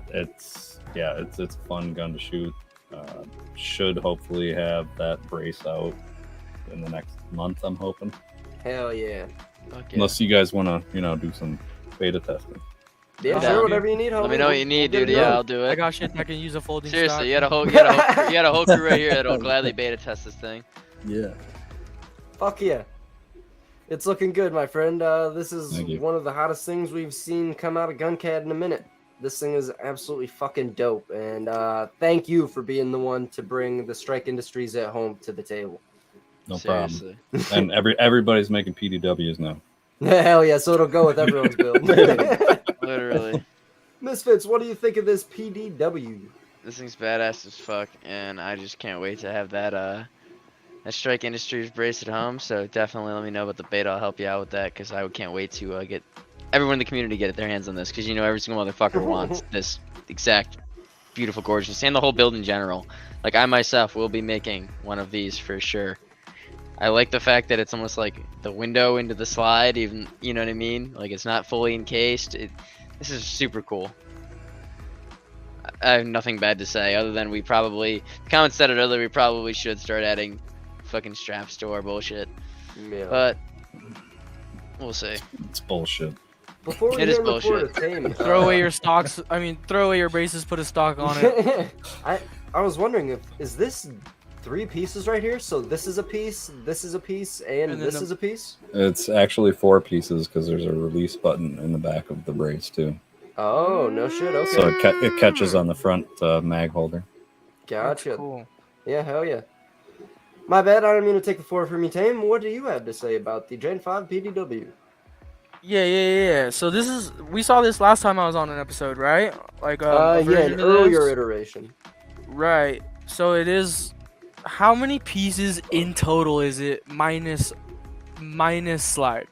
It's a fun gun to shoot. Should hopefully have that brace out in the next month. I'm hoping. Hell yeah. Okay. Unless you guys want to, do some beta testing. Yeah, sure, whatever you need. Let me know what you need, dude. Yeah, I'll do it. I got shit that can use a folding Seriously, stock. you had a whole crew right here that'll gladly beta test this thing. Yeah. Fuck yeah. It's looking good, my friend. This is one of the hottest things we've seen come out of GunCAD in a minute. This thing is absolutely fucking dope. And thank you for being the one to bring the Strike Industries at home to the table. No problem. And everybody's making PDWs now. Hell yeah, so it'll go with everyone's build. Literally. Misfits, what do you think of this PDW? This thing's badass as fuck, and I just can't wait to have that Strike Industries brace at home. So definitely let me know about the beta. I'll help you out with that, because I can't wait to get everyone in the community to get their hands on this, because every single motherfucker wants this exact beautiful, gorgeous, and the whole build in general. Like, I myself will be making one of these for sure. I like the fact that it's almost like the window into the slide, even, you know what I mean? Like, it's not fully encased. This is super cool. I have nothing bad to say, other than the comment said it earlier, we probably should start adding fucking straps to our bullshit. Yeah. But, we'll see. It's bullshit. Before we It is hand the floor to bullshit. Tame, Throw away your stocks. Throw away your braces, put a stock on it. I was wondering, is this 3 pieces right here? So this is a piece, and this is a piece? It's actually 4 pieces, because there's a release button in the back of the brace too. Oh, no shit, okay. So it catches on the front mag holder. Gotcha. Cool. Yeah, hell yeah. My bad, I didn't mean to take the floor from you, Tame. What do you have to say about the Gen 5 PDW? Yeah. So we saw this last time I was on an episode, right? Like an earlier iteration. Right. So it is. How many pieces in total is it minus slide?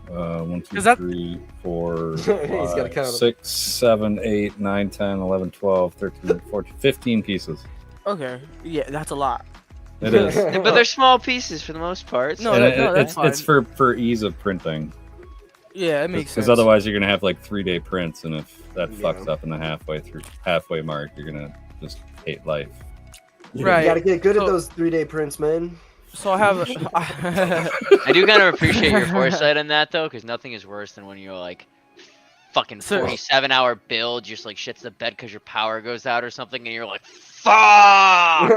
1, 2, 3, 4, 5, 6, 7, 8, 9, 10, 11, 12, 13, 14, 15 pieces. Okay. Yeah, that's a lot. It is. But they're small pieces for the most part. No, that's fine. It's for ease of printing. Yeah, it makes sense. Because otherwise you're gonna have like 3-day prints, and if that fucks up in the halfway mark, you're gonna just hate life. Right. You gotta get good at those 3-day prints, man. So I have. I do kind of appreciate your foresight in that, though, because nothing is worse than when you're like fucking 47-hour build, just like shits the bed because your power goes out or something, and you're like, fuck!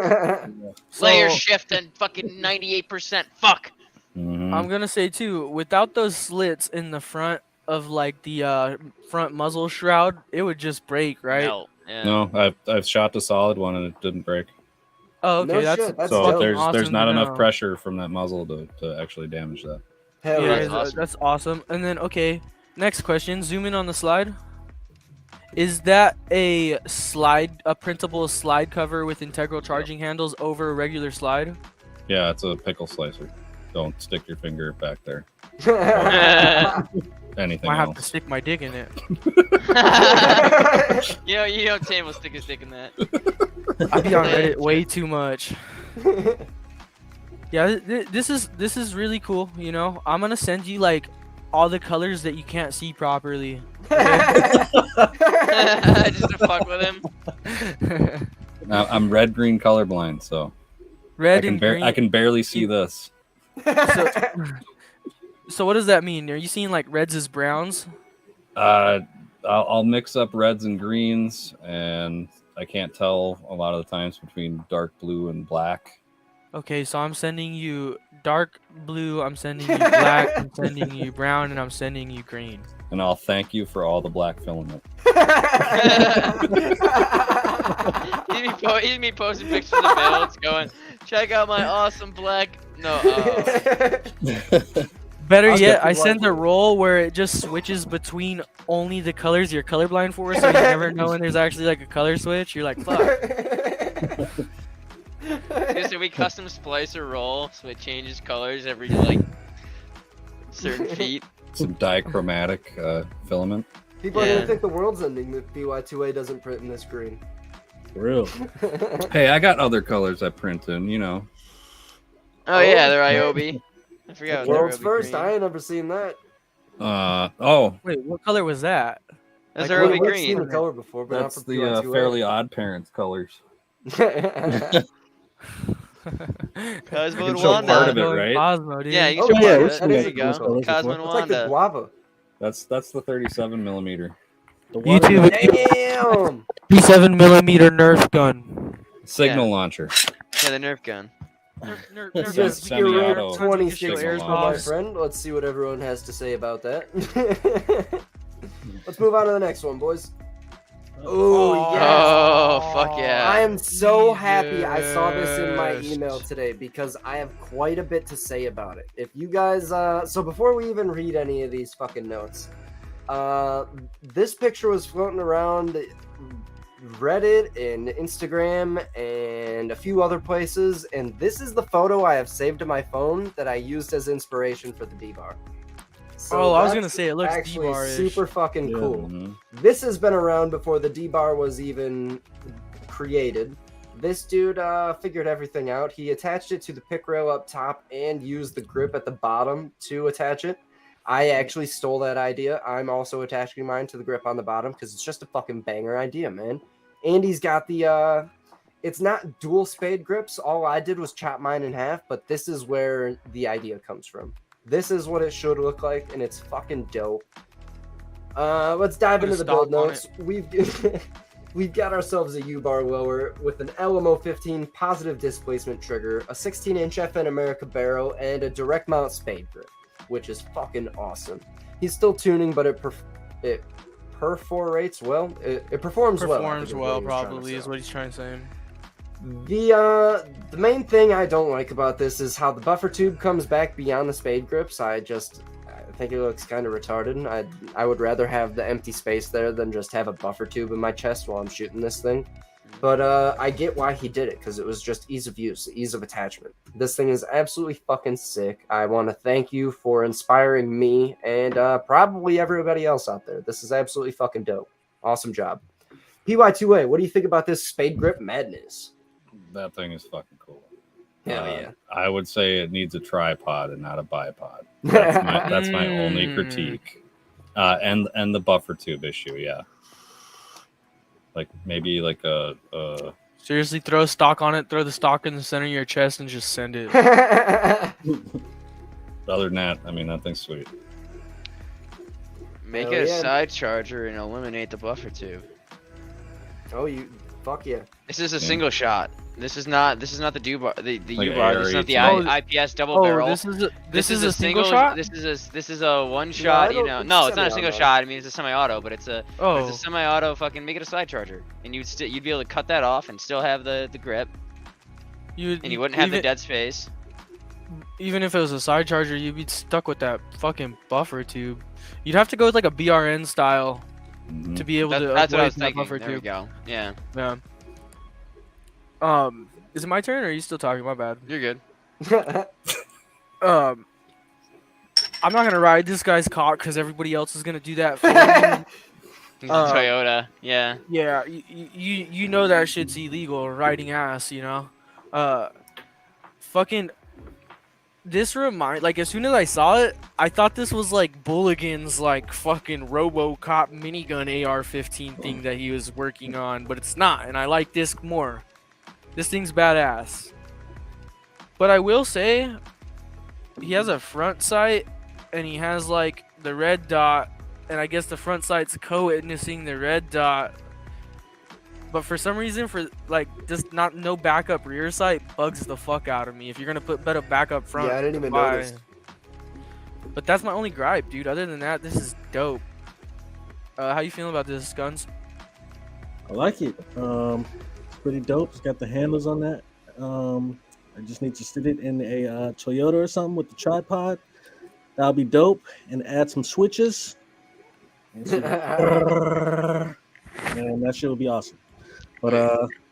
Layer shift and fucking 98%, fuck! I'm gonna say too, without those slits in the front of like the front muzzle shroud, it would just break, right? No, yeah. No, I've shot the solid one and it didn't break. Oh, okay, No that's shit, that's so dope. there's awesome not to enough know. pressure from that muzzle to actually damage that. Hell Yeah, yeah. that's awesome. And then okay, next question. Zoom in on the slide. Is that a printable slide cover with integral charging handles over a regular slide? Yeah, it's a pickle slicer. Don't stick your finger back there. Anything Might have to else? stick my dick in it. Tame will stick his dick in that. I be on Reddit way too much. Yeah, this is really cool. I'm gonna send you like all the colors that you can't see properly. Okay? Just to fuck with him. Now, I'm red-green colorblind, so Red and green. I can barely see this. So what does that mean? Are you seeing like reds as browns? I'll mix up reds and greens, and I can't tell a lot of the times between dark blue and black. Okay, so I'm sending you dark blue, I'm sending you black, I'm sending you brown, and I'm sending you green. And I'll thank you for all the black filament. He's me posting pictures of builds going, check out my awesome black. No, Better yet, I send a roll where it just switches between only the colors you're colorblind for, so you never know when there's actually like a color switch. You're like, fuck. So we custom splice a roll so it changes colors every like certain feet. some dichromatic filament. People are gonna think the world's ending if BY2A doesn't print in this green. For real. Hey, I got other colors I print in, you know. Oh yeah, they're IOB. I forgot. World's first. Green. I ain't never seen that. Wait, what color was that? That's IOB green. I've seen the color before, but that's not for the Fairly Odd Parents colors. Cosmo and show Wanda. part of it, right? Cosmo, dude. Yeah, you can show part of it. There you go. Cosmo and It's like the Wanda. guava. That's the 37 millimeter. YouTube. Damn. 37mm Nerf gun. Signal launcher. Yeah, the Nerf gun. You just Semi-auto 26 signal my launcher. friend. Let's see what everyone has to say about that. Let's move on to the next one, boys. Oh, yes. Oh, fuck yeah. I am so happy I saw this in my email today because I have quite a bit to say about it. If you guys, so before we even read any of these fucking notes, this picture was floating around Reddit and Instagram and a few other places, and this is the photo I have saved to my phone that I used as inspiration for the D-bar. So I was gonna say it looks actually D-bar-ish. super fucking cool. Mm-hmm. This has been around before the D-bar was even created. This dude figured everything out. He attached it to the pick rail up top and used the grip at the bottom to attach it. I actually stole that idea. I'm also attaching mine to the grip on the bottom because it's just a fucking banger idea, man. And he's got the it's not dual Spade grips. All I did was chop mine in half, but this is where the idea comes from. This is what it should look like, and it's fucking dope. Let's dive into the build notes. We've got ourselves a U-bar lower with an LMO15 positive displacement trigger, a 16-inch FN America barrel, and a direct mount Spade grip, which is fucking awesome. He's still tuning, but it perforates well. It performs well. Performs well, probably is what he's trying to say. The main thing I don't like about this is how the buffer tube comes back beyond the Spade grips. I think it looks kind of retarded. I would rather have the empty space there than just have a buffer tube in my chest while I'm shooting this thing. But I get why he did it, because it was just ease of use, ease of attachment. This thing is absolutely fucking sick. I want to thank you for inspiring me and probably everybody else out there. This is absolutely fucking dope. Awesome job. PY2A, what do you think about this Spade grip madness? That thing is fucking cool. Hell yeah. I would say it needs a tripod and not a bipod. That's my only critique. And the buffer tube issue, yeah. Like maybe like a seriously, throw stock on it, throw the stock in the center of your chest and just send it. Other than that, I mean, that thing's sweet. Make it a side charger and eliminate the buffer tube. Oh, fuck yeah. This is a single shot. This is not the U-bar. The Like U-bar. This is not the IPS double barrel. This is a single shot. This is a one shot. You know, no, it's not a single shot. I mean, it's a semi-auto, but it's a semi-auto. Fucking make it a side charger, and you'd be able to cut that off and still have the grip. And you wouldn't have the dead space. Even if it was a side charger, you'd be stuck with that fucking buffer tube. You'd have to go with like a BRN style to be able to that's what I was avoid that thinking. buffer There we tube. go. Yeah. Yeah. Is it my turn or are you still talking? My bad. You're good. I'm not gonna ride this guy's cock because everybody else is gonna do that for me. Toyota. Yeah. Yeah, you know that shit's illegal, riding ass, you know. Fucking. This like as soon as I saw it, I thought this was like Bulligan's like fucking RoboCop minigun AR-15 thing that he was working on, but it's not, and I like this more. This thing's badass. But I will say, he has a front sight, and he has like the red dot, and I guess the front sight's co-witnessing the red dot. But for some reason, for like just no backup rear sight bugs the fuck out of me. If you're gonna put better backup front, yeah, I didn't even notice. But that's my only gripe, dude. Other than that, this is dope. How you feeling about this, Guns? I like it. It's pretty dope. It's got the handles on that. I just need to sit it in a Toyota or something with the tripod. That'll be dope. And add some switches. And that shit will be awesome. But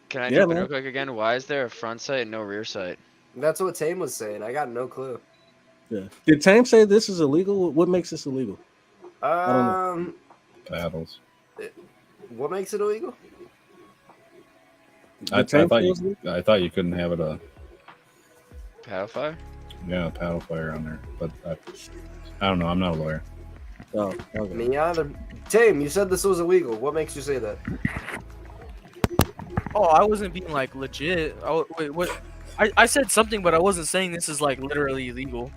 can I jump in real quick again? Why is there a front sight and no rear sight? That's what Tame was saying. I got no clue. Yeah. Did Tame say this is illegal? What makes this illegal? I don't know. Paddles. What makes it illegal? I thought you couldn't have it Paddle fire? Yeah, paddle fire on there, but I don't know. I'm not a lawyer. Oh, okay. Me either. Tame, you said this was illegal. What makes you say that? Oh, I wasn't being like legit. Wait, what? I said something, but I wasn't saying this is like literally illegal.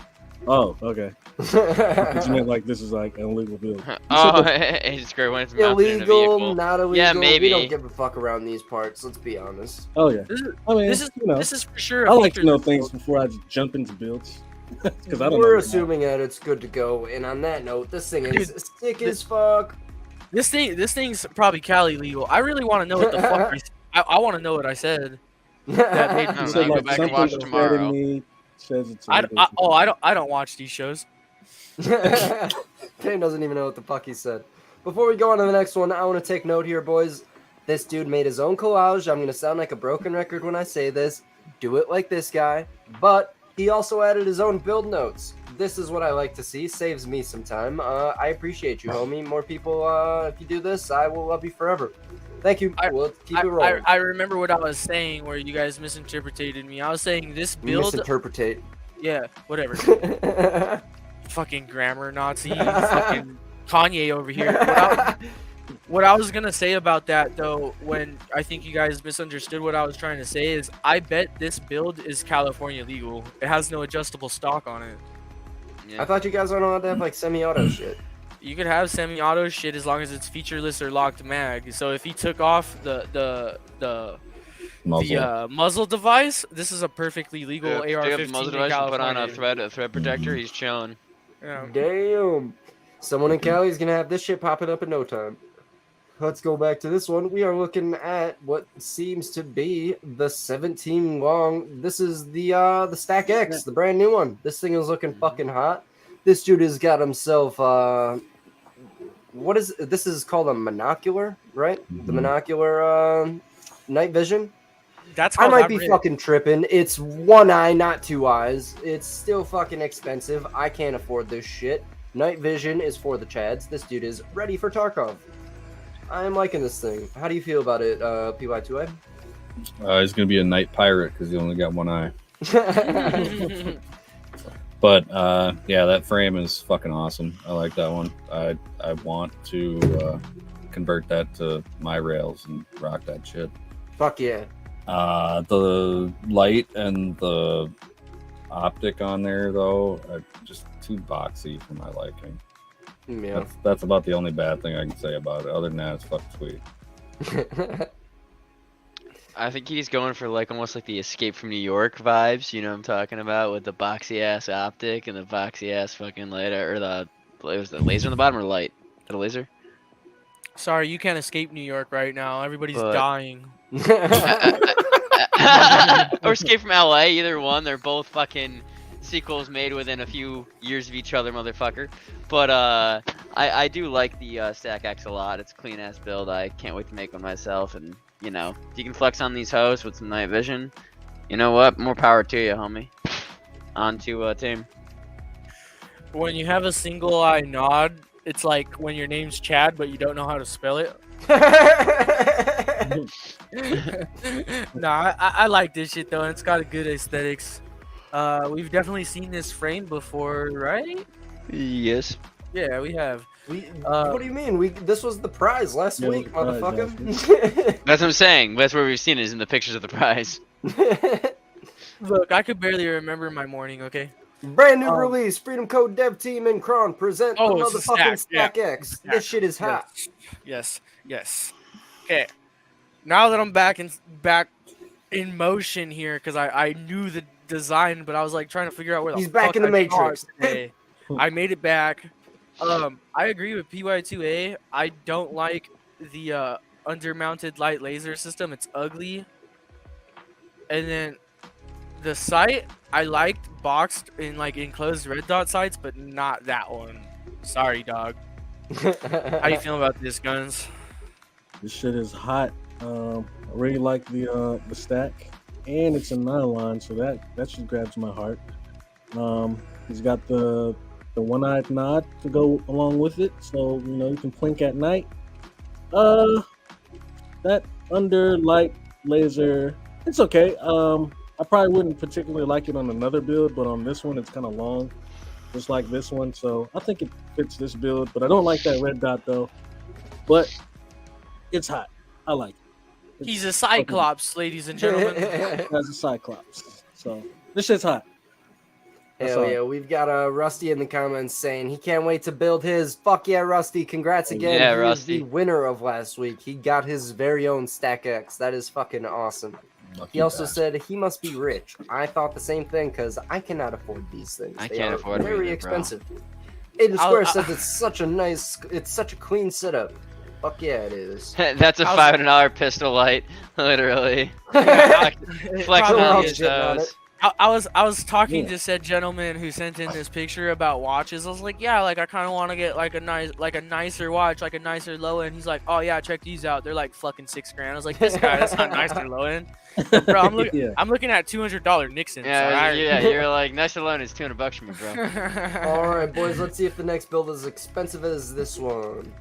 Oh, okay. You meant like this is like an illegal build. Oh, it's great when it's mounted in a Illegal, vehicle. not illegal. Yeah, maybe. We don't give a fuck around these parts. Let's be honest. Oh yeah. This is for sure. I like to know things before I just jump into builds. Because I don't know. We're assuming that it's good to go. And on that note, this thing is sick as fuck. This thing's probably Cali legal. I really want to know what the fuck. I want to know what I said. That made me say, go back and watch it tomorrow. I don't watch these shows. Kane doesn't even know what the fuck he said. Before we go on to the next one, I want to take note here, boys. This dude made his own collage. I'm going to sound like a broken record when I say this. Do it like this guy. But he also added his own build notes. This is what I like to see. Saves me some time. I appreciate you, homie. More people, if you do this, I will love you forever. Thank you. We'll keep it rolling. I remember what I was saying where you guys misinterpreted me. I was saying this build... Misinterpretate. Yeah, whatever. Fucking grammar Nazi. Fucking Kanye over here. What I was going to say about that, though, when I think you guys misunderstood what I was trying to say is I bet this build is California legal. It has no adjustable stock on it. Yeah. I thought you guys weren't allowed to have like semi-auto shit. You could have semi-auto shit as long as it's featureless or locked mag. So if he took off the muzzle device, this is a perfectly legal AR-15 muzzle device and put on a thread protector. He's chilling. Yeah. Damn. Someone in Cali is gonna have this shit popping up in no time. Let's go back to this one. We are looking at what seems to be the 17 long. This is the Stack X, the brand new one. This thing is looking fucking hot. This dude has got himself this is called a monocular, right? The monocular night vision. That's I might be fucking tripping. It's one eye, not two eyes. It's still fucking expensive. I can't afford this shit. Night vision is for the Chads. This dude is ready for Tarkov. I am liking this thing. How do you feel about it, PY2A? He's gonna be a night pirate because he only got one eye. But yeah, that frame is fucking awesome. I like that one. I want to convert that to my rails and rock that shit. Fuck yeah. The light and the optic on there though are just too boxy for my liking. Yeah. That's about the only bad thing I can say about it. Other than that, it's fucking sweet. I think he's going for like almost like the Escape from New York vibes. You know what I'm talking about, with the boxy ass optic and the boxy ass fucking light, or was the laser on the bottom or light? Is that a laser? Sorry, you can't escape New York right now. Everybody's dying. Or Escape from LA, either one. They're both fucking sequels made within a few years of each other, motherfucker. But I do like the Stack X a lot. It's a clean ass build. I can't wait to make one myself. And you know, if you can flex on these hoes with some night vision, you know what? More power to you, homie. On to team. When you have a single eye nod, it's like when your name's Chad but you don't know how to spell it. Nah, I like this shit though, and it's got a good aesthetics. We've definitely seen this frame before, right? Yes. Yeah, we have. What do you mean? This was the prize last week, motherfucker. That's what I'm saying. That's where we've seen it, is in the pictures of the prize. Look, I could barely remember my morning, okay? Brand new release, Freedom Code Dev Team and Kron present the motherfucking Stack X. This shit is hot. Yes. Okay. Now that I'm back in motion here, because I knew the design, but I was like trying to figure out where the He's back in the Matrix. I made it back. I agree with PY2A. I don't like the undermounted light laser system. It's ugly. And then the sight, I liked boxed in like enclosed red dot sights, but not that one. Sorry, dog. How you feeling about this, Guns? This shit is hot. I really like the stack, and it's a nylon, so that just grabs my heart. He's got the one-eyed nod to go along with it, so you can blink at night. That under light laser, it's okay. I probably wouldn't particularly like it on another build, but on this one, it's kind of long, just like this one. So I think it fits this build, but I don't like that red dot though. But it's hot. I like it. He's a Cyclops, ladies and gentlemen. That's a Cyclops. So this shit's hot. Hell yeah, we've got Rusty in the comments saying he can't wait to build his. Fuck yeah, Rusty. Congrats again. Yeah, he Rusty. was the winner of last week. He got his very own Stack X. That is fucking awesome. He also said he must be rich. I thought the same thing because I cannot afford these things. I They can't are afford them very either, expensive. Aiden Square says it's such a nice, it's such a clean setup. Fuck yeah, it is. That's a $500 pistol light, literally. Flexing on these toes. I was talking to said gentleman who sent in this picture about watches. I was like, yeah, like I kind of want to get like a nicer watch, like a nicer low end. He's like, oh yeah, check these out. They're like fucking $6,000. I was like, this guy, that's not nicer low end. Bro, I'm looking at $200 Nixon. Yeah, you're like nicer low end is $200 from me, bro. All right, boys, let's see if the next build is as expensive as this one.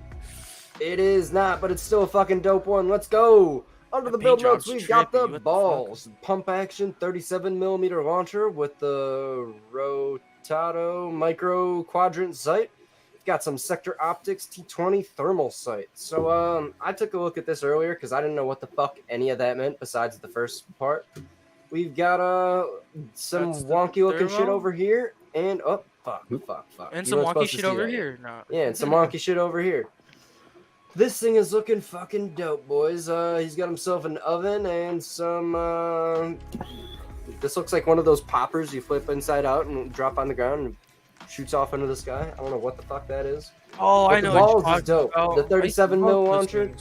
It is not, but it's still a fucking dope one. Let's go. Under the build notes, we've got the balls. Pump action 37mm launcher with the Rotado micro quadrant sight. Got some sector optics T20 thermal sight. So I took a look at this earlier because I didn't know what the fuck any of that meant besides the first part. We've got some wonky looking shit over here, and fuck. And some wonky shit over here. No. Yeah, and some wonky shit over here. This thing is looking fucking dope, boys. He's got himself an oven and some, this looks like one of those poppers you flip inside out and drop on the ground and shoots off into the sky. I don't know what the fuck that is. Oh, but I know. The balls is dope. About. The 37mm launcher,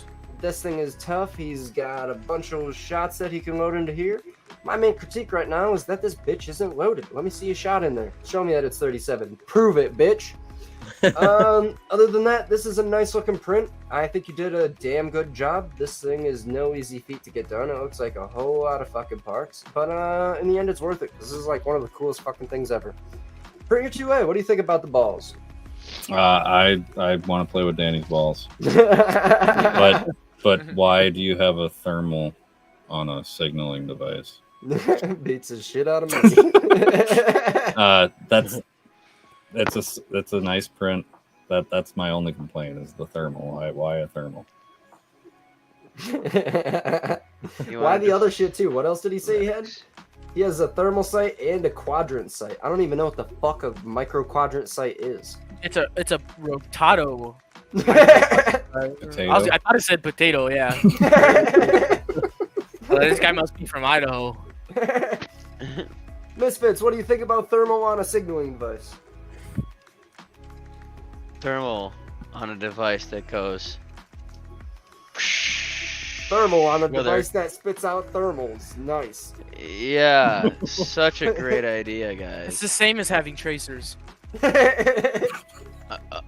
this thing is tough. He's got a bunch of shots that he can load into here. My main critique right now is that this bitch isn't loaded. Let me see a shot in there. Show me that it's 37. Prove it, bitch. Other than that, this is a nice looking print. I think you did a damn good job. This thing is no easy feat to get done. It looks like a whole lot of fucking parts, but in the end, it's worth it. This is like one of the coolest fucking things ever. PrintYour2A, what do you think about the balls? I want to play with Danny's balls, but why do you have a thermal on a signaling device? Beats the shit out of me. It's a nice print. That's my only complaint is the thermal. Why a thermal? Why the other shit too? What else did he say he had? He has a thermal sight and a quadrant sight. I don't even know what the fuck a micro quadrant sight is. It's a Rotado. Potato. I thought it said potato. Yeah. This guy must be from Idaho. Misfits, what do you think about thermal on a signaling device? Thermal on a device that goes. Thermal on a device that spits out thermals. Nice. Yeah, such a great idea, guys. It's the same as having tracers.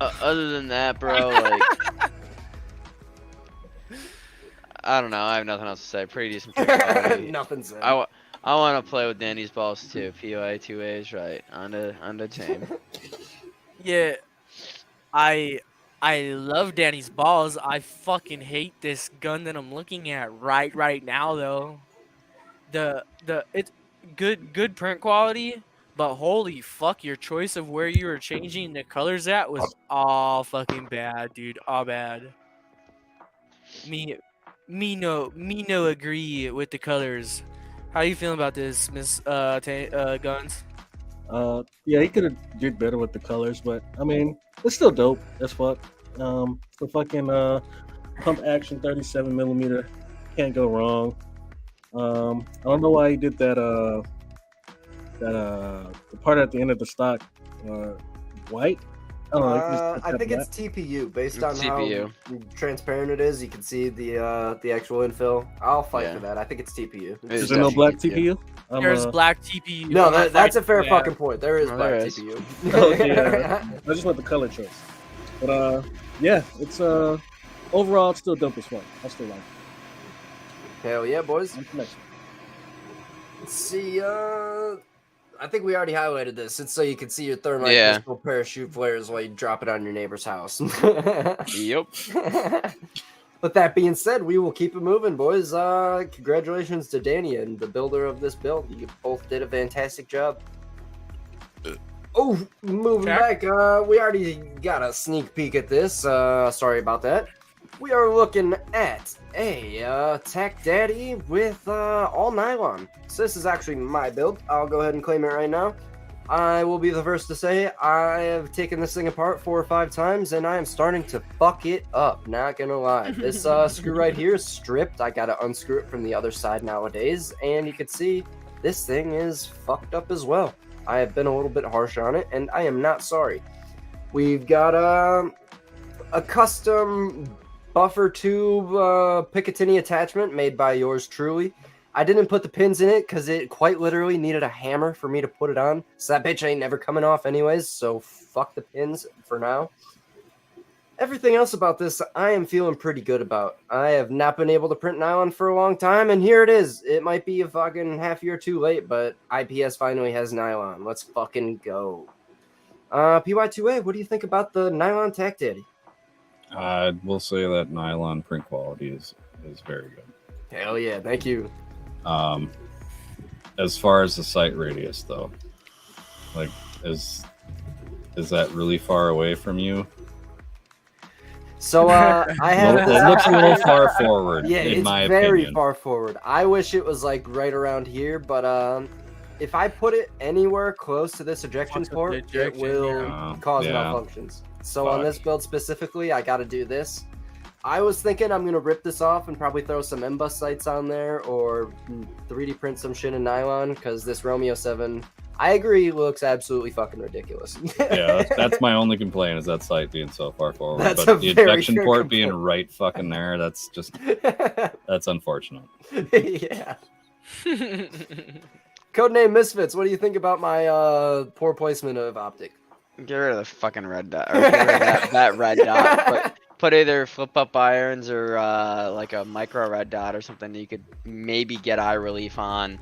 Other than that, bro, like, I don't know. I have nothing else to say. Pretty decent. Nothing said. I want to play with Danny's balls too. PMAC is right on the team. Yeah, I love Danny's balls. I fucking hate this gun that I'm looking at right now though. It's good print quality, but holy fuck, your choice of where you were changing the colors at was all fucking bad, dude. All bad. Me no agree with the colors. How you feeling about this, Miss Guns? Yeah, he could have did better with the colors, but I mean, it's still dope as fuck. The fucking pump action 37mm, can't go wrong. I don't know why he did that the part at the end of the stock white. I don't know. I think it's TPU based on how transparent it is. You can see the actual infill. I'll fight for that. I think it's TPU. Is there no black TPU? There's black TPU. No, that's a fair fucking point. There is black TPU. Okay, I just want the color choice. But yeah, it's overall it's still dope as fuck. I still like it. Hell yeah, boys. Let's see. I think we already highlighted this. It's so you can see your thermite pistol parachute flares while you drop it on your neighbor's house. Yep. With that being said, we will keep it moving, boys. Congratulations to Danny and the builder of this build. You both did a fantastic job. Oh, moving back. We already got a sneak peek at this. Sorry about that. We are looking at a Tech Daddy with all nylon. So this is actually my build. I'll go ahead and claim it right now. I will be the first to say I have taken this thing apart 4 or 5 times, and I am starting to fuck it up. Not gonna lie. This screw right here is stripped. I gotta unscrew it from the other side nowadays, and you can see this thing is fucked up as well. I have been a little bit harsh on it, and I am not sorry. We've got a custom buffer tube Picatinny attachment made by yours truly. I didn't put the pins in it because it quite literally needed a hammer for me to put it on. So that bitch ain't never coming off anyways, so fuck the pins for now. Everything else about this, I am feeling pretty good about. I have not been able to print nylon for a long time, and here it is. It might be a fucking half year too late, but IPS finally has nylon. Let's fucking go. PY2A, what do you think about the Nylon Tech Daddy? I will say that nylon print quality is very good. Hell yeah, thank you. As far as the sight radius, though, like, is that really far away from you? So I have. It looks a little far forward. Yeah, in it's my very opinion. far forward. I wish it was like right around here, but if I put it anywhere close to this ejection port, it will cause malfunctions. So on this build specifically, I got to do this. I was thinking I'm gonna rip this off and probably throw some M-Bus sights on there or 3D print some shit in nylon because this Romeo 7, I agree, looks absolutely fucking ridiculous. Yeah, that's my only complaint is that sight being so far forward. That's but a the very ejection fair port complaint. being right fucking there, that's just that's unfortunate. Yeah. Codename Misfits, what do you think about my poor placement of optic? Get rid of the fucking red dot. Or get rid of that red dot. Put either flip up irons or like a micro red dot or something that you could maybe get eye relief on,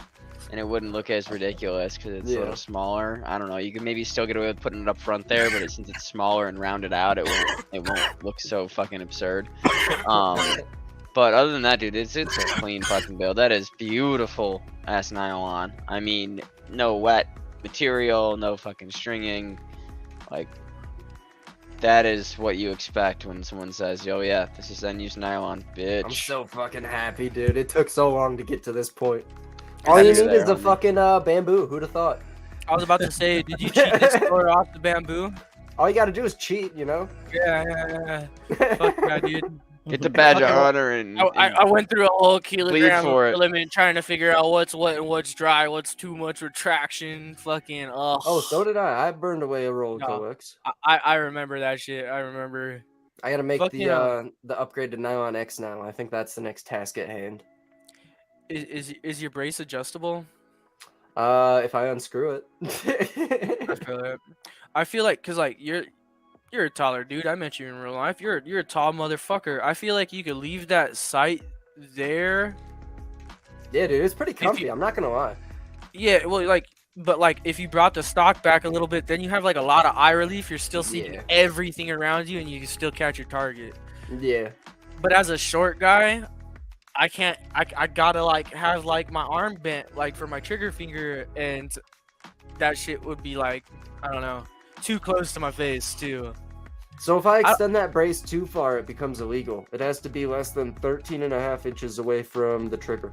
and it wouldn't look as ridiculous because it's a little smaller. I don't know. You could maybe still get away with putting it up front there, but since it's smaller and rounded out, it won't look so fucking absurd. But other than that, dude, it's a clean fucking build. That is beautiful ass nylon. I mean, no wet material, no fucking stringing. Like, that is what you expect when someone says, "Oh yeah, this is unused nylon, bitch." I'm so fucking happy, dude. It took so long to get to this point. All you need is the fucking bamboo. Who'd have thought? I was about to say, did you cheat this score off the bamboo? All you gotta do is cheat, you know? Yeah. Fuck yeah, dude. Get the badge of honor and I went through a whole kilogram for of it. filament trying to figure out what's wet and what's dry, what's too much retraction, fucking Oh, so did I. I burned away a roll of coax. I remember that shit. I remember. I gotta make the upgrade to Nylon X now. I think that's the next task at hand. Is your brace adjustable? If I unscrew it. I feel like, cause like you're a taller dude. I met you in real life. You're a tall motherfucker. I feel like you could leave that sight there. Yeah, dude, it's pretty comfy. I'm not gonna lie. Yeah, well, but if you brought the stock back a little bit, then you have like a lot of eye relief. You're still seeing everything around you, and you can still catch your target. Yeah. But as a short guy, I can't. I gotta have my arm bent for my trigger finger, and that shit would be I don't know, too close to my face too. So if I extend that brace too far, it becomes illegal. It has to be less than 13.5 inches away from the trigger.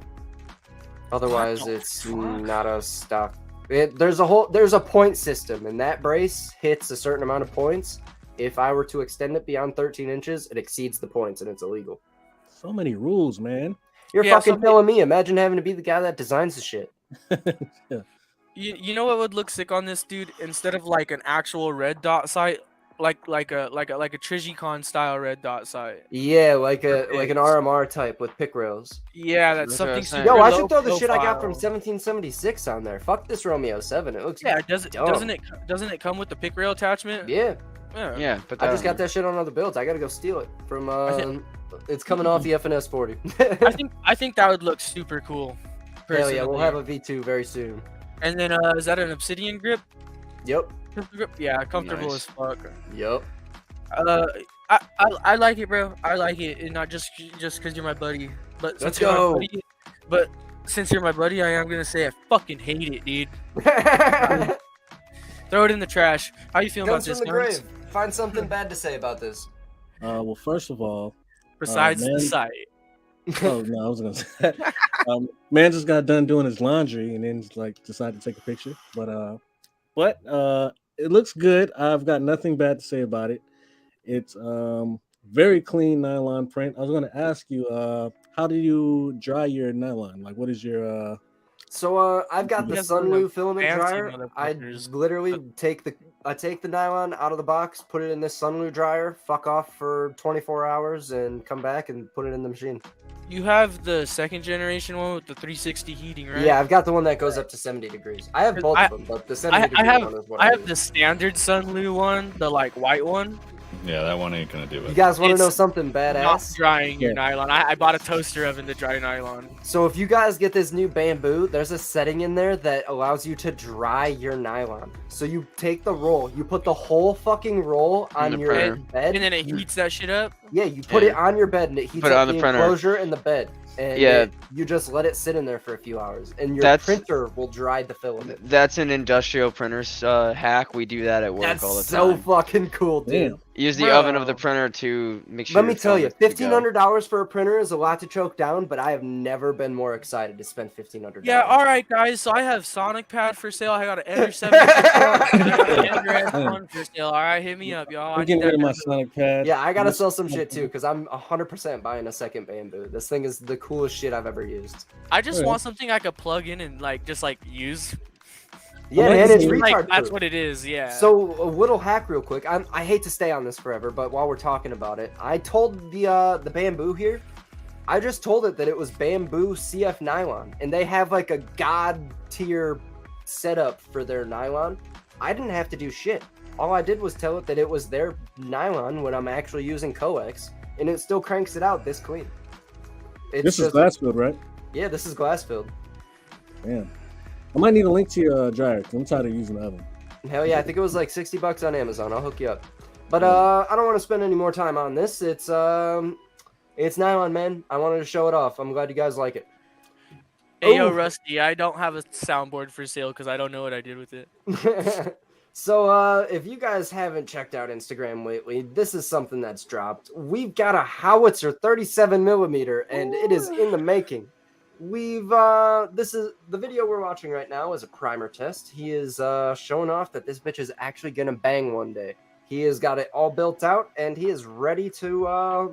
Otherwise, it's not a stock. There's a point system, and that brace hits a certain amount of points. If I were to extend it beyond 13 inches, it exceeds the points, and it's illegal. So many rules, man. You're fucking telling me. Imagine having to be the guy that designs the shit. Yeah. You know what would look sick on this, dude? Instead of an actual red dot sight, like a Trigicon style red dot sight. Yeah, like an RMR type with pick rails. Yeah, that's something super Yo, I low should throw the shit I got profile. from 1776 on there. Fuck this Romeo 7. It looks doesn't it come with the pick rail attachment? Yeah. Yeah, but I just got that shit on other builds. I gotta go steal it from it's coming off the FNS 40. I think that would look super cool. Hell yeah, we'll personally. have a V2 very soon. And then is that an obsidian grip? Yep. Grip? Yeah, comfortable Nice. as fuck. Yep. I like it, bro. I like it, and not just because you're my buddy. But Let's since you're go. my buddy, but since you're my buddy, I am gonna say I fucking hate it, dude. Throw it in the trash. How you feel Guns about this, from the Guns? grave. Find something bad to say about this. Well, first of all, Besides the man- sight. oh no, I was gonna say that. Man just got done doing his laundry and then like decided to take a picture. But it looks good. I've got nothing bad to say about it. It's very clean nylon print. I was gonna ask you, how do you dry your nylon? Like, what is your So I've got the Yes, they're Sunlu like filament fancy dryer. I motherfuckers. literally take the nylon out of the box, put it in this Sunlu dryer, fuck off for 24 hours, and come back and put it in the machine. You have the second generation one with the 360 heating, right? Yeah, I've got the one that goes up to 70 degrees. I have both of them, but the 70 degree one is what I I have use. the standard Sunlu one, the like white one. Yeah, that one ain't gonna do You it. guys want to It's know something Not badass? drying your Yeah. nylon. I bought a toaster oven to dry nylon. So if you guys get this new bamboo, there's a setting in there that allows you to dry your nylon. So you take the roll, you put the whole fucking roll In on the your printer. bed. And then it heats that shit up. Yeah, you put Yeah. it on your bed and it heats Put it up on the printer. enclosure in the bed. And Yeah. you just let it sit in there for a few hours, and your That's- printer will dry the filament. That's an industrial printer's hack. We do that at work That's all the so time. fucking cool, dude. Damn. Use the Bro. oven of the printer to make sure. Let me your tell you, filament's good to go. $1,500 for a printer is a lot to choke down, but I have never been more excited to spend $1,500. Yeah, all right, guys. So I have Sonic Pad for sale. I got an Ender 7 for sale. I got an Ender S1 for sale. All right, hit me up, y'all. I I'm need getting that rid of my Ender- Sonic pad. Yeah, I gotta sell some shit too, because I'm 100% buying a second bamboo. This thing is the coolest shit I've ever used. I just Alright. want something I could plug in and like just like use. Yeah, like man, to it's see- retard Like that's proof. what it is. Yeah. So a little hack real quick. I hate to stay on this forever, but while we're talking about it, I told the bamboo here, I just told it that it was bamboo CF nylon, and they have like a god tier setup for their nylon. I didn't have to do shit. All I did was tell it that it was their nylon when I'm actually using coax, and it still cranks it out this clean. It's This is just- glass filled, right? Yeah, this is glass filled. Damn. I might need a link to your dryer. 'Cause I'm tired of using the oven. Hell yeah, I think it was like $60 on Amazon. I'll hook you up. But I don't want to spend any more time on this. It's nylon, man. I wanted to show it off. I'm glad you guys like it. Hey, yo, Ooh. Rusty, I don't have a soundboard for sale because I don't know what I did with it. So if you guys haven't checked out Instagram lately, this is something that's dropped. We've got a Howitzer 37mm, and it is in the making. This is the video we're watching right now is a primer test. He is showing off that this bitch is actually gonna bang one day. He has got it all built out, and he is ready to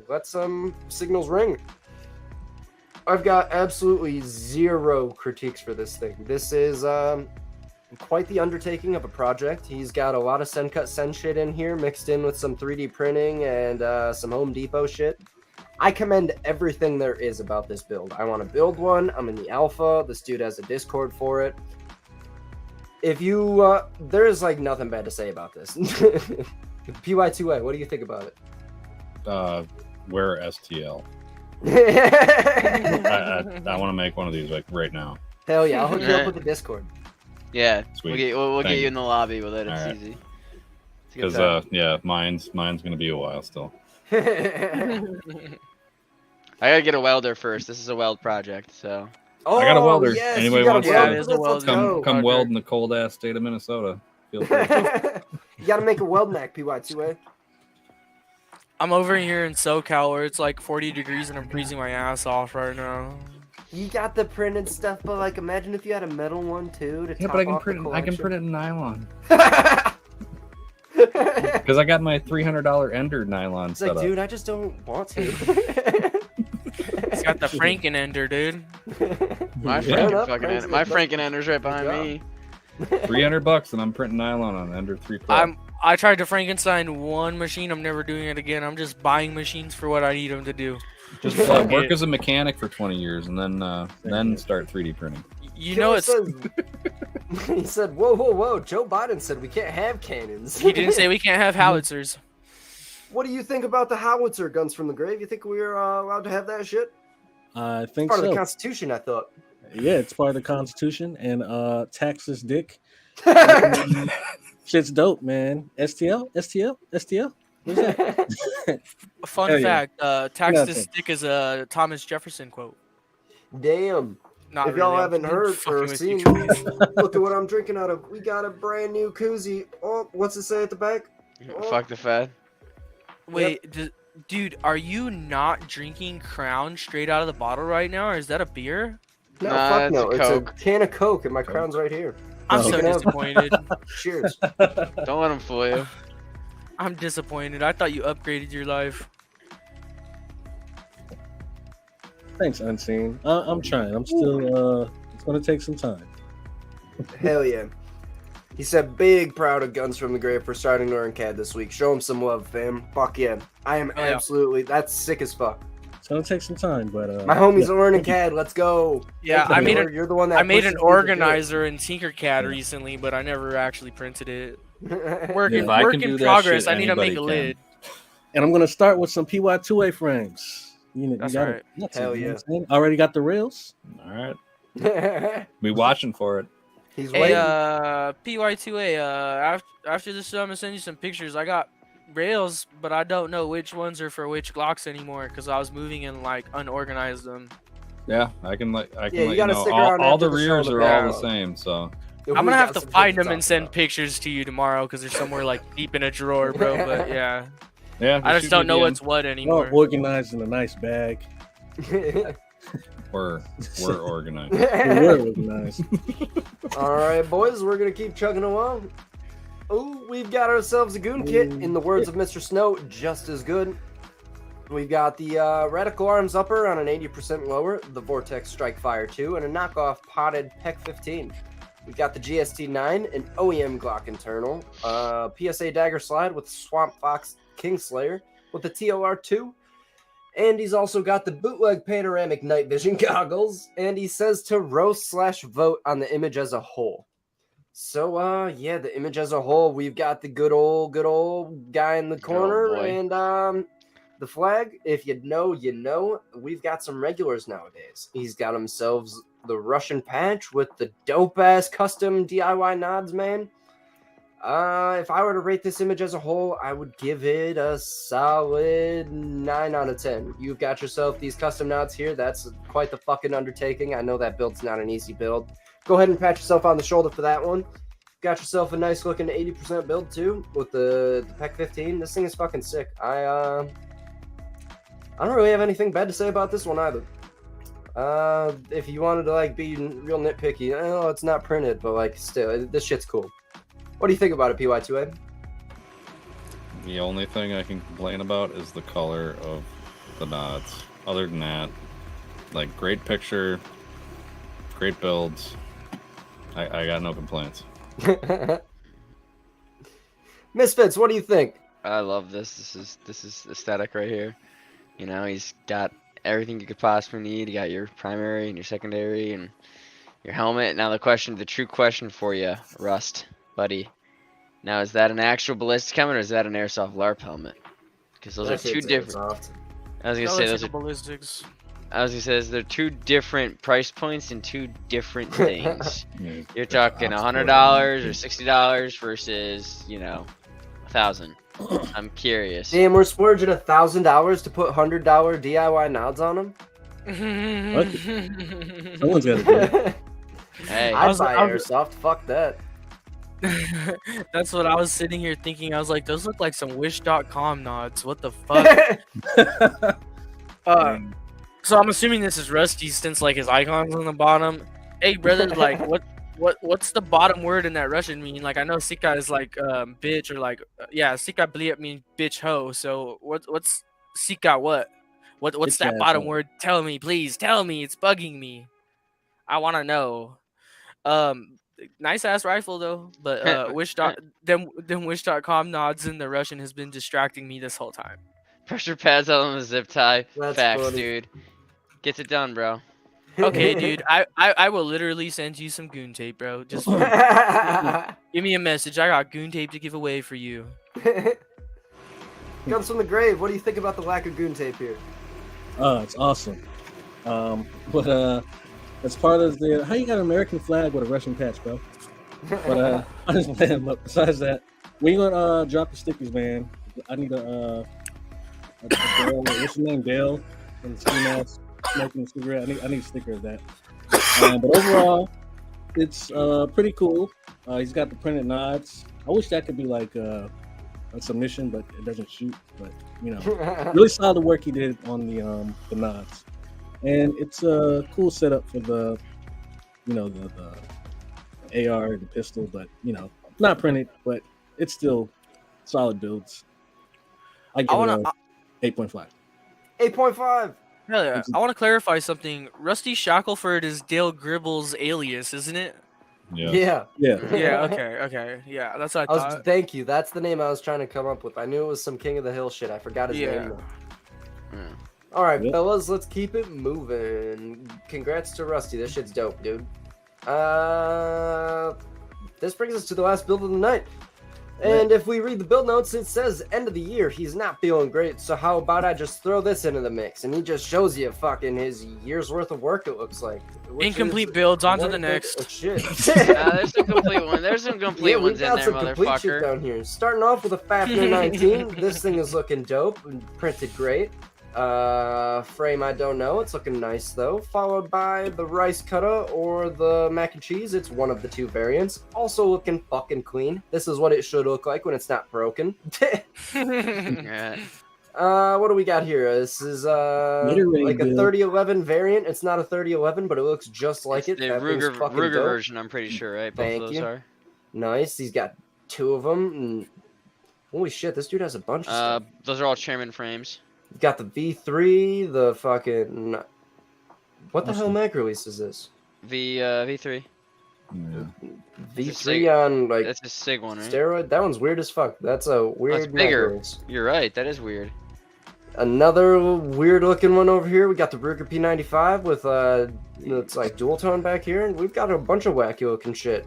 let some signals ring. I've got absolutely zero critiques for this thing. This is quite the undertaking of a project. He's got a lot of send cut send shit in here, mixed in with some 3D printing and some Home Depot shit. I commend everything there is about this build. I want to build one. I'm in the alpha. This dude has a Discord for it. If you, there's like nothing bad to say about this. PY2A, what do you think about it? Wear STL. I want to make one of these like right now. Hell yeah, I'll hook you up with the Discord. Yeah, Sweet. we'll get Thank you you. in the lobby with it. It's Alright. easy. It's a good Because time. yeah, mine's gonna be a while still. I gotta get a welder first. This is a weld project, so. Oh, I got a welder. Yes, Anybody you got wants a to- welder? Yeah, it is a Let's welder. go. Come weld in the cold ass state of Minnesota. Feel free. You gotta make a weld neck, PY2A. I'm over here in SoCal where it's like 40 degrees and I'm freezing my ass off right now. You got the printed stuff, but like imagine if you had a metal one too to Yeah, top but I can off the print it. I can print it in nylon. it. Because I got my $300 Ender nylon It's set like, up. dude, I just don't want to. It's got the Frankenender, dude. My Yeah. Frankenender's right behind Good me. $300 and I'm printing nylon on Ender 3 Pro. I tried to Frankenstein one machine. I'm never doing it again. I'm just buying machines for what I need them to do. Just work as a mechanic for 20 years and then start 3D printing. You know it's. He said, "Whoa, whoa, whoa!" Joe Biden said we can't have cannons. He didn't say we can't have howitzers. What do you think about the Howitzer guns from the grave? You think we're allowed to have that shit? I think Part so. of the Constitution, I thought. Yeah, it's part of the Constitution, and taxless dick. Shit's dope, man. STL. What's that? Fun fact: taxless dick is a Thomas Jefferson quote. Damn. Not if y'all really, haven't heard or seen, look at what I'm drinking out of. We got a brand new koozie. Oh, what's it say at the back? Oh. Fuck the Fed. Wait, dude, are you not drinking Crown straight out of the bottle right now, or is that a beer? No, fuck no. It's a can of Coke, and my Crown's right here. I'm so disappointed. Cheers. Don't let him fool you. I'm disappointed. I thought you upgraded your life. Thanks, Unseen. I'm trying. I'm still. It's gonna take some time. Hell yeah. He said, big proud of Guns from the Grave for starting NorCad this week. Show him some love, fam. Fuck yeah. I am absolutely. That's sick as fuck. It's gonna take some time, but my homie's NorCad. Let's go. Yeah, you're the one that I made an organizer in Tinkercad recently, but I never actually printed it. Work in progress. I need to make a lid. And I'm gonna start with some PY2A frames. That's right. Hell yeah. Already got the rails. All right. We watching for it. He's waiting. PY2A. After this show, I'm gonna send you some pictures. I got rails, but I don't know which ones are for which Glocks anymore because I was moving and like unorganized them. Yeah, I can let you you know. All the rears are all the same, so. I'm gonna have to find them and send pictures to you tomorrow because they're somewhere like deep in a drawer, bro. But yeah. Yeah, I just don't know what's what anymore. Well, organized in a nice bag. We're organized. We're organized. All right, boys, we're gonna keep chugging along. Oh, we've got ourselves a Goon kit. In the words of Mr. Snow, just as good. We've got the reticle arms upper on an 80% lower, the Vortex Strike Fire 2, and a knockoff potted PEC15. We've got the GST-9, an OEM Glock internal, PSA dagger slide with Swamp Fox Kingslayer with the TOR2, and he's also got the bootleg panoramic night vision goggles, and he says to roast/vote on the image as a whole. So, yeah, the image as a whole, we've got the good old guy in the corner, and the flag. If you know, you know. We've got some regulars nowadays. He's got himself the Russian patch with the dope-ass custom DIY nods, man. If I were to rate this image as a whole, I would give it a solid 9 out of 10. You've got yourself these custom nods here. That's quite the fucking undertaking. I know that build's not an easy build. Go ahead and pat yourself on the shoulder for that one. Got yourself a nice looking 80% build too with the PEC15. This thing is fucking sick. I don't really have anything bad to say about this one either. If you wanted to like be real nitpicky, I know it's not printed, but like still, this shit's cool. What do you think about it, PY2A? The only thing I can complain about is the color of the nods. Other than that, like great picture, great builds. I got no complaints. Misfits, what do you think? I love this. This is aesthetic right here. You know, he's got everything you could possibly need. You got your primary and your secondary and your helmet. Now the true question for you, Rust, buddy. Now is that an actual ballistic helmet or is that an airsoft LARP helmet? Because those are two different. I was gonna say those are ballistics. I was gonna say they're two different price points and two different things. You're talking $100 or $60 versus, you know, $1,000. I'm curious. Damn, we're splurging $1,000 to put $100 DIY nods on them. Someone's got to do it. Hey, I'd buy airsoft. Fuck that. That's what I was sitting here thinking. I was like, those look like some Wish.com nods. What the fuck? So I'm assuming this is Rusty since like his icon's on the bottom. Hey brother, like what's the bottom word in that Russian mean? Like I know Sika is like bitch or like yeah, Sika bliet means bitch hoe. So what's Sika what's It's that bottom word? Tell me, please. Tell me. It's bugging me. I want to know. Nice ass rifle though, but Wish.com nods in the Russian has been distracting me this whole time. Pressure pads on the zip tie. That's Facts, funny. dude. Gets it done, bro. Okay, dude. I will literally send you some Goon tape, bro. Just give me a message. I got Goon tape to give away for you. Comes from the grave. What do you think about the lack of Goon tape here? It's awesome. But As part of the how you got an American flag with a Russian patch, bro? But I just playing. But besides that, we gonna drop the stickers, man. I need a Dale, what's your name, Dale? And the ski mask, smoking a cigarette. I need a sticker of that. But overall, it's pretty cool. He's got the printed nods. I wish that could be like a submission, but it doesn't shoot. But you know, really solid work he did on the nods, and it's a cool setup for the, you know, the AR and the pistol. But you know, not printed, but it's still solid builds. I give it 8.5. 8.5. Hell yeah. I want to clarify something. Rusty Shackelford is Dale Gribble's alias, isn't it? Yeah. Okay. Yeah, that's what I thought. Thank you. That's the name I was trying to come up with. I knew it was some King of the Hill shit. I forgot his name. All right, fellas, let's keep it moving. Congrats to Rusty. This shit's dope, dude. This brings us to the last build of the night. And if we read the build notes, it says end of the year. He's not feeling great. So how about I just throw this into the mix? And he just shows you fucking his year's worth of work, it looks like. Incomplete builds, on to the next. Oh, shit. There's some complete ones. There's some complete ones in there, some complete shit motherfucker. down here. Starting off with a Fafnir 19. This thing is looking dope and printed great. Frame, I don't know. It's looking nice though. Followed by the rice cutter or the mac and cheese. It's one of the two variants. Also looking fucking clean. This is what it should look like when it's not broken. What do we got here? This is like a 3011 variant. It's not a 3011, but it looks just like it. The Ruger version, I'm pretty sure, right? Both of those are. Nice. He's got two of them. And holy shit, this dude has a bunch of stuff. Those are all chairman frames. You've got the V3, the fucking... What the hell mag release is this? V3. Yeah. V3 on, like... That's a SIG one, right? Steroid? That one's weird as fuck. That's a weird That's bigger. mag release. You're right, that is weird. Another weird looking one over here. We got the Ruger P95 with, it's like dual tone back here. And we've got a bunch of wacky looking shit.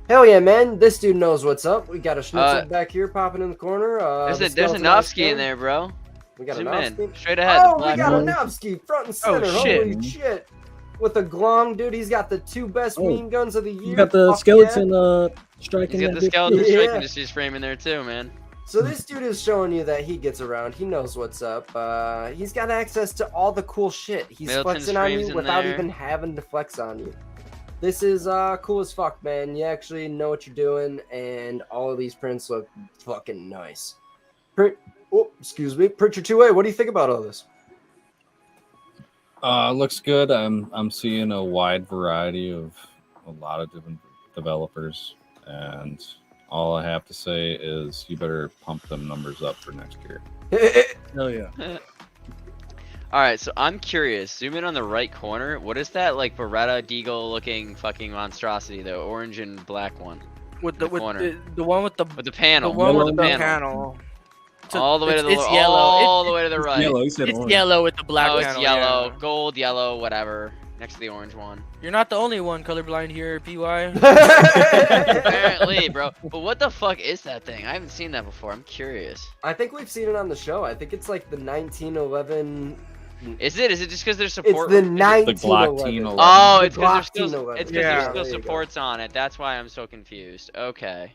Hell yeah, man. This dude knows what's up. We got a Schnitzel back here popping in the corner. There's a Novsky in there, bro. We got Zoom a in. Novsky. Straight ahead. Oh, we got a Novsky front and center. Oh, shit. Holy shit. With a Glom, dude. He's got the two best mean guns of the year. You got the skeleton striking. He's got the skeleton striking industries frame in there too, man. So this dude is showing you that he gets around. He knows what's up. He's got access to all the cool shit. He's Middleton's flexing on you frames in without there. even having to flex on you. This is cool as fuck, man. You actually know what you're doing, and all of these prints look fucking nice. PrintYour2A, what do you think about all this? Looks good. I'm seeing a wide variety of a lot of different developers, and all I have to say is you better pump them numbers up for next year. Hell yeah. All right, so I'm curious. Zoom in on the right corner. What is that like Beretta Deagle looking fucking monstrosity? The orange and black one. With the corner. the one with the panel. The one with the panel. panel. All the way to the it's yellow. all the way to the right. Yellow. It's yellow with the black Oh, panel. it's yellow, Yeah. gold, yellow, whatever. Next to the orange one. You're not the only one colorblind here, PY. Apparently, bro. But what the fuck is that thing? I haven't seen that before. I'm curious. I think we've seen it on the show. I think it's like the 1911. Is it? Is it just because there's support? It's the 1911. Oh, it's because The there's Glock still, 1011. it's because Yeah, there's there still you go. supports on it. That's why I'm so confused. Okay.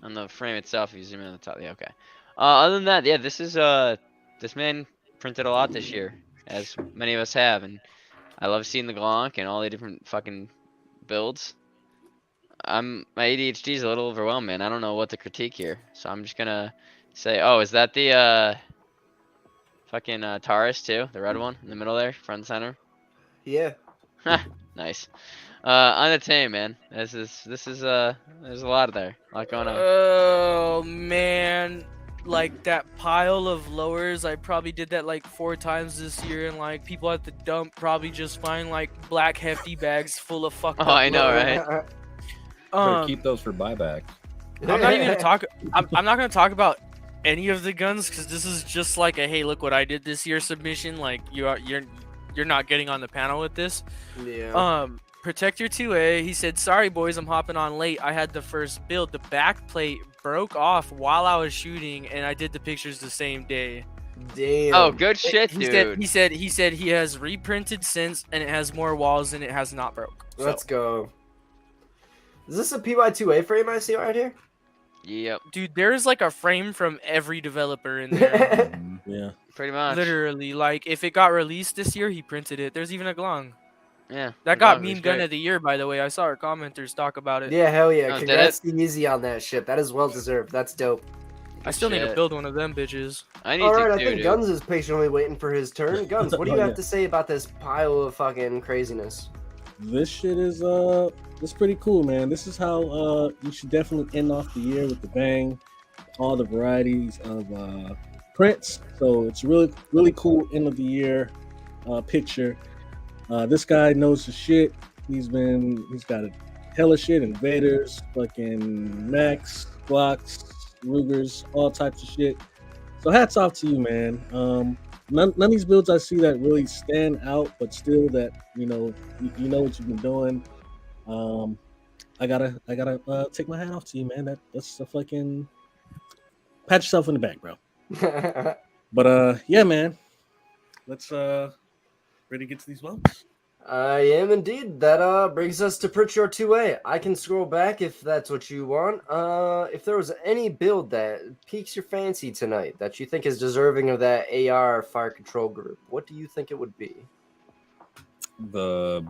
On the frame itself, if you zoom in on the top. Yeah, okay. Other than that, yeah, this is this man printed a lot this year, as many of us have, and I love seeing the Glock and all the different fucking builds. My ADHD is a little overwhelmed, man. I don't know what to critique here, so I'm just gonna say, oh, is that the fucking Taurus too, the red one in the middle there, front and center? Yeah. Nice. On the team, man. This is there's a lot there, a lot going on. Oh man, like that pile of lowers, I probably did that like 4 times this year, and like people at the dump probably just find like black hefty bags full of fucked up I know, lowers. right? Better keep those for buyback. I'm not even gonna talk. I'm not gonna talk about any of the guns because this is just like a hey, look what I did this year submission. Like you're not getting on the panel with this. Yeah. PrintYour2A, he said, sorry boys, I'm hopping on late. I had the first build. The back plate broke off while I was shooting, and I did the pictures the same day. Damn. Oh, good shit, He dude. said he has reprinted since, and it has more walls and it has not broke. So. Let's go. Is this a PY2A frame I see right here? Yep. Dude, there's like a frame from every developer in there. Yeah. Pretty much. Literally, like if it got released this year, he printed it. There's even a Glong. Yeah. That got meme gun of the year, by the way. I saw our commenters talk about it. Yeah, hell yeah. Oh, Congrats to Easy on that shit. That is well deserved. That's dope. I still need to build one of them bitches. I need Alright, to I too, think dude. Guns is patiently waiting for his turn. Guns, what do you Oh, have yeah. to say about this pile of fucking craziness? This shit is it's pretty cool, man. This is how you should definitely end off the year with the bang. All the varieties of prints. So it's really, really cool end of the year picture. This guy knows the shit. He's got a hella shit, invaders, fucking Max, Glocks, Rugers, all types of shit. So hats off to you, man. None of these builds I see that really stand out, but still that you know what you've been doing. I gotta take my hat off to you, man. That's a fucking pat yourself in the back, bro. But yeah, man. Let's ready to get to these votes. I am indeed. That brings us to PrintYour2A. I can scroll back if that's what you want. If there was any build that piques your fancy tonight that you think is deserving of that AR fire control group, what do you think it would be? The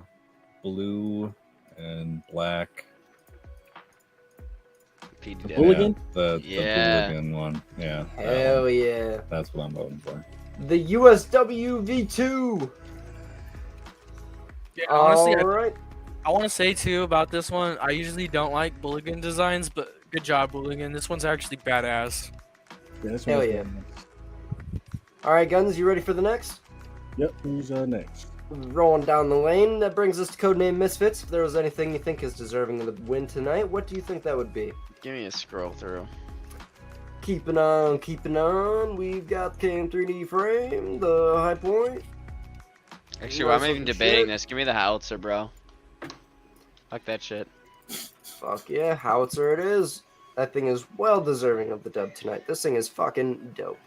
blue and black. The Hooligan? The Yeah. Hooligan one. Yeah. that Hell one. yeah. That's what I'm voting for. The USW V2. Yeah, honestly, Alright. I want to say too about this one. I usually don't like Bulligan designs, but good job, Bulligan. This one's actually badass. Yeah, this Hell one's yeah. good. Alright, Guns, you ready for the next? Yep. Who's next? Rolling down the lane, that brings us to Codename Misfits. If there was anything you think is deserving of the win tonight, what do you think that would be? Give me a scroll through. Keeping on. We've got the KM3D frame, the High Point. Actually, why am I even debating this? Give me the Howitzer, bro. Fuck that shit. Fuck yeah, Howitzer it is. That thing is well deserving of the dub tonight. This thing is fucking dope.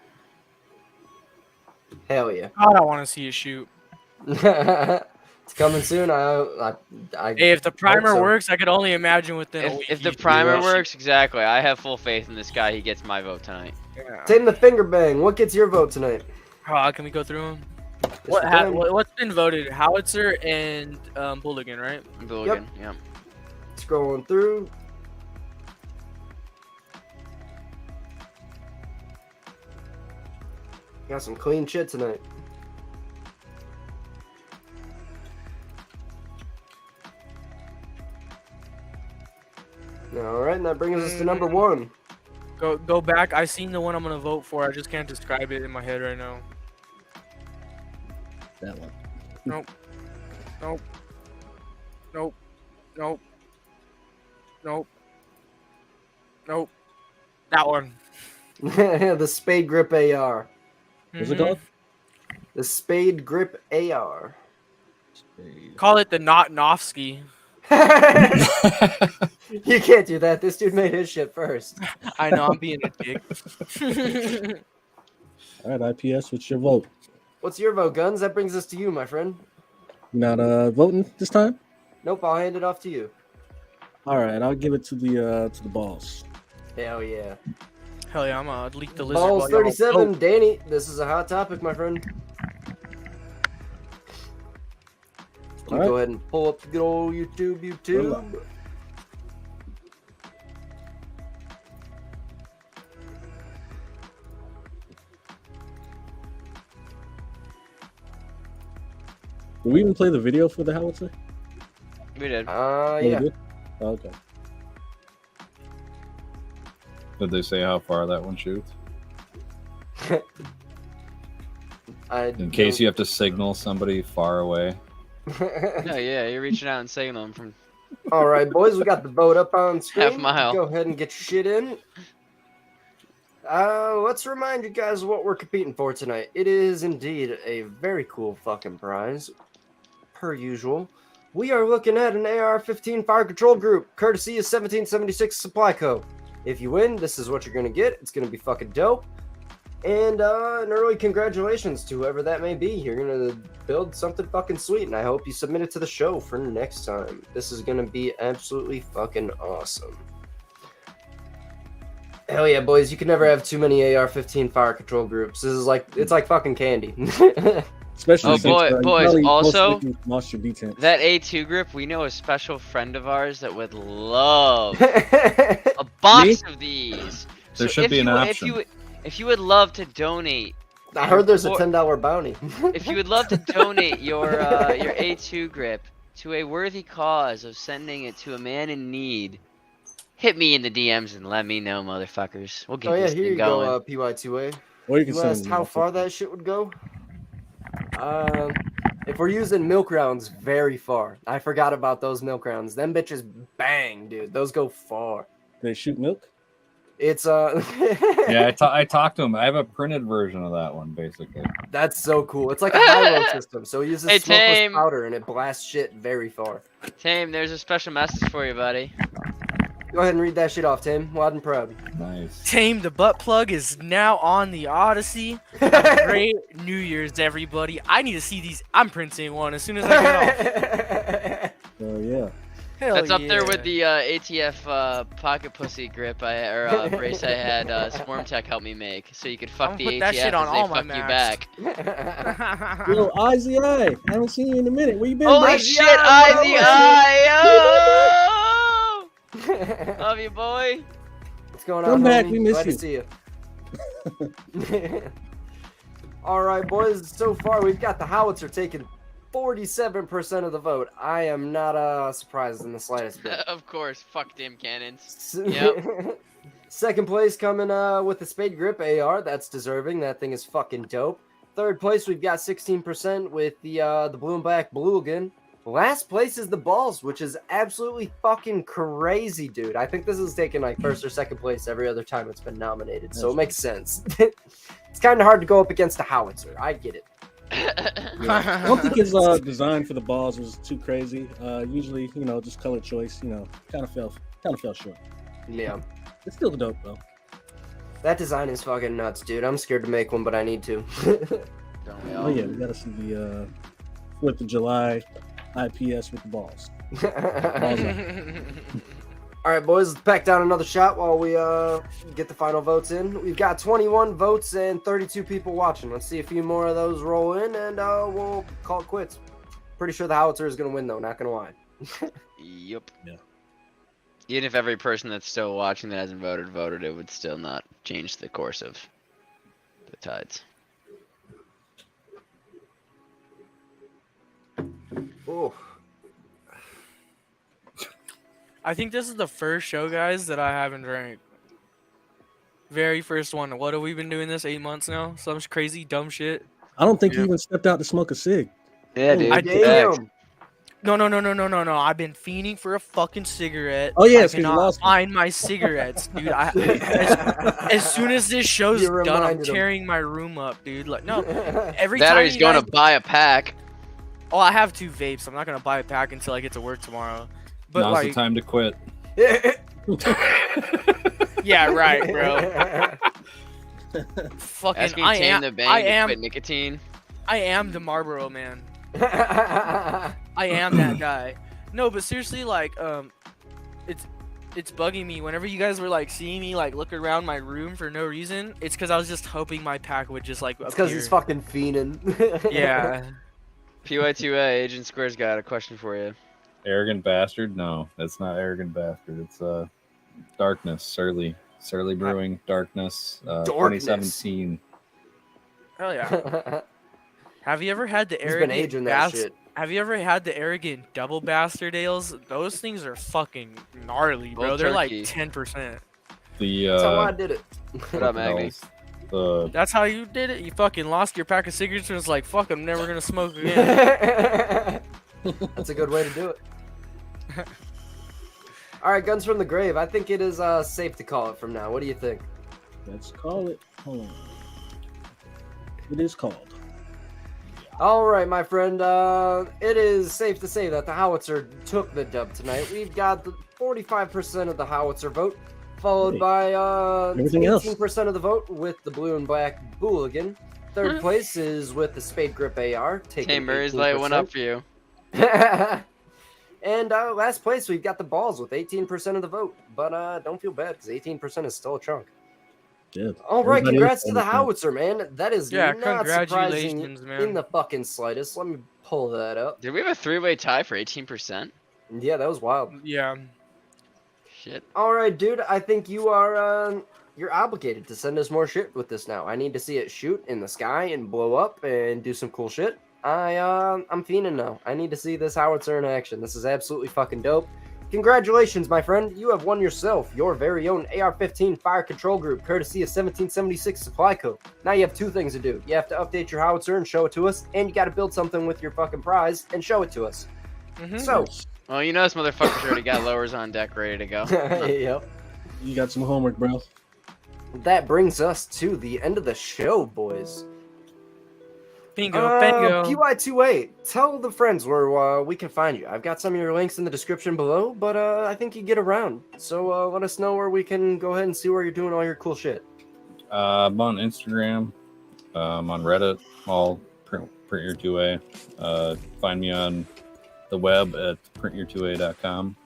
Hell yeah. God, I want to see it shoot. It's coming soon. Hey, if the primer so. works, I could only imagine within a week. If the he's primer gonna rush works, exactly. I have full faith in this guy. He gets my vote tonight. it. Yeah. Tim the Finger Bang, what gets your vote tonight? Can we go through them? Yes, What's been voted? Howitzer and Bulligan, right? Bulligan, yep. Scrolling through. Got some clean shit tonight. Alright, and that brings us to number one. Go back. I seen the one I'm gonna vote for. I just can't describe it in my head right now. That one. Nope. Nope. Nope. Nope. Nope. Nope. That one. The Spade Grip AR. What's it called? The Spade Grip AR. Call it the Not-Nofsky. You can't do that. This dude made his shit first. I know, I'm being a dick. All right, IPS, what's your vote? What's your vote, Guns? That brings us to you, my friend. You not voting this time? Nope, I'll hand it off to you. All right, I'll give it to the balls. Hell yeah. Hell yeah, I'm gonna leak the lizard. Balls while y'all 37, vote. Danny. This is a hot topic, my friend. All right. Go ahead and pull up the good old YouTube. Did we even play the video for the Howitzer? We did. Oh, we Yeah. did? Oh, okay. Did they say how far that one shoots? In case you have to signal somebody far away. No, yeah, you're reaching out and signaling from All right, boys, we got the vote up on screen. Half mile. Go ahead and get your shit in. Let's remind you guys of what we're competing for tonight. It is indeed a very cool fucking prize. Per usual, we are looking at an AR-15 fire control group, courtesy of 1776 Supply Co. If you win, this is what you're gonna get. It's gonna be fucking dope. And an early congratulations to whoever that may be. You're gonna build something fucking sweet, and I hope you submit it to the show for next time. This is gonna be absolutely fucking awesome. Hell yeah, boys! You can never have too many AR-15 fire control groups. This is like it's like fucking candy. Especially boys. Also, lost your B10. That A2 grip, we know a special friend of ours that would love a box of these. There should be an option. If you would love to donate, I heard there's a $10 bounty. If you would love to donate your A2 grip to a worthy cause of sending it to a man in need, hit me in the DMs and let me know, motherfuckers. We'll get this thing going. Go, PY2A. Or you can asked how far that shit would go. If we're using milk rounds, very far. I forgot about those milk rounds. Them bitches bang, dude. Those go far. They shoot milk? It's yeah, I talked to him. I have a printed version of that one, basically. That's so cool. It's like a high-low system, so he uses smokeless Tame. powder and it blasts shit very far. Tame, there's a special message for you, buddy. Go ahead and read that shit off, Tim. Loud and proud. Nice. Tame the butt plug is now on the Odyssey. Great New Year's, everybody. I need to see these. I'm printing one as soon as I get off. Oh yeah. Hell That's up yeah. there with the ATF pocket pussy grip brace I had Swarm Tech help me make, so you could fuck the put ATF that shit on as all they my fuck you Macs. back. Yo, IZI. I haven't seen you in a minute. Where you been? Holy IZI? shit, IZI! Love you, boy. What's going on, Come back, homie? we miss Glad you. to see you. All right, boys. So far, we've got the Howitzer taking 47% of the vote. I am not surprised in the slightest bit. Of course, fuck dim cannons. Yep. Second place coming with the Spade Grip AR. That's deserving. That thing is fucking dope. Third place, we've got 16% with the blue and black Bluegan. Last place is the balls, which is absolutely fucking crazy, dude. I think this is taking like first or second place every other time it's been nominated, so it makes sense. It's kind of hard to go up against a Howitzer. I get it. I don't think his design for the balls was too crazy. Usually, just color choice, kind of fell short. Yeah. It's still dope though. That design is fucking nuts, dude. I'm scared to make one, but I need to. Oh yeah, we gotta see the 4th of July IPS with the balls. All right, boys, let's pack down another shot while we get the final votes in. We've got 21 votes and 32 people watching. Let's see a few more of those roll in, and we'll call it quits. Pretty sure the Howitzer is going to win, though. Not going to lie. Yep. Yeah. Even if every person that's still watching that hasn't voted, it would still not change the course of the tides. Oh. I think this is the first show, guys, that I haven't drank. Very first one. What have we been doing this 8 months now? Some crazy dumb shit. I don't think you even stepped out to smoke a cig. Yeah, dude. I Damn. No. I've been fiending for a fucking cigarette. Oh, yeah, I it's 'cause you cannot lost find my cigarettes, dude. as soon as this show's You done, I'm reminded him. tearing my room up, dude. Like, no, every That time or he's you going guys... to buy a pack. Oh, I have 2 vapes. I'm not gonna buy a pack until I get to work tomorrow. But Now's like, the time to quit. yeah, right, bro. Fucking, Asking I Tame am. the Bang I to am. quit nicotine. I am the Marlboro man. I am that guy. No, but seriously, like, it's bugging me whenever you guys were like seeing me like look around my room for no reason. It's because I was just hoping my pack would just like. It's because he's fucking fiending. Yeah. PY2A Agent Square's got a question for you. Arrogant bastard? No, that's not arrogant bastard. It's Darkness, Surly Brewing, Darkness, 2017. Oh yeah. Have you ever had the He's been aging that shit. Have you ever had the arrogant double bastard ales? Those things are fucking gnarly, bro. Old They're like turkey. 10%. That's how I did it. What up, Magni? That's how you did it? You fucking lost your pack of cigarettes and was like, fuck, I'm never gonna smoke again. That's a good way to do it. All right, Guns from the Grave. I think it is safe to call it from now. What do you think? Let's call it. Hold on. It is called. All right, my friend. It is safe to say that the Howitzer took the dub tonight. We've got the 45% of the Howitzer vote, followed by everything else. 18% of the vote with the blue and black Booligan. Third place is with the Spade Grip AR. Hey, Murray's light went up for you. And last place, we've got the balls with 18% of the vote. But don't feel bad, because 18% is still a chunk. Yeah. All right, Everybody congrats to the else- Howitzer, man. That is not surprising congratulations, man. in the fucking slightest. Let me pull that up. Did we have a 3-way tie for 18%? Yeah, that was wild. Yeah. Shit. All right, dude. I think you are you're obligated to send us more shit with this now. I need to see it shoot in the sky and blow up and do some cool shit. I'm fiending now. I need to see this Howitzer in action. This is absolutely fucking dope. Congratulations, my friend. You have won yourself your very own AR-15 Fire Control Group, courtesy of 1776 Supply Code. Now you have two things to do. You have to update your Howitzer and show it to us, and you got to build something with your fucking prize and show it to us. So, well, you know this motherfucker's already got lowers on deck ready to go. yep. You got some homework, bro. That brings us to the end of the show, boys. Bingo, bingo. PY2A, tell the friends where we can find you. I've got some of your links in the description below, but I think you get around. So let us know where we can go ahead and see where you're doing all your cool shit. I'm on Instagram. I'm on Reddit. All PrintYour2A. Find me on the web at PrintYour2A.com.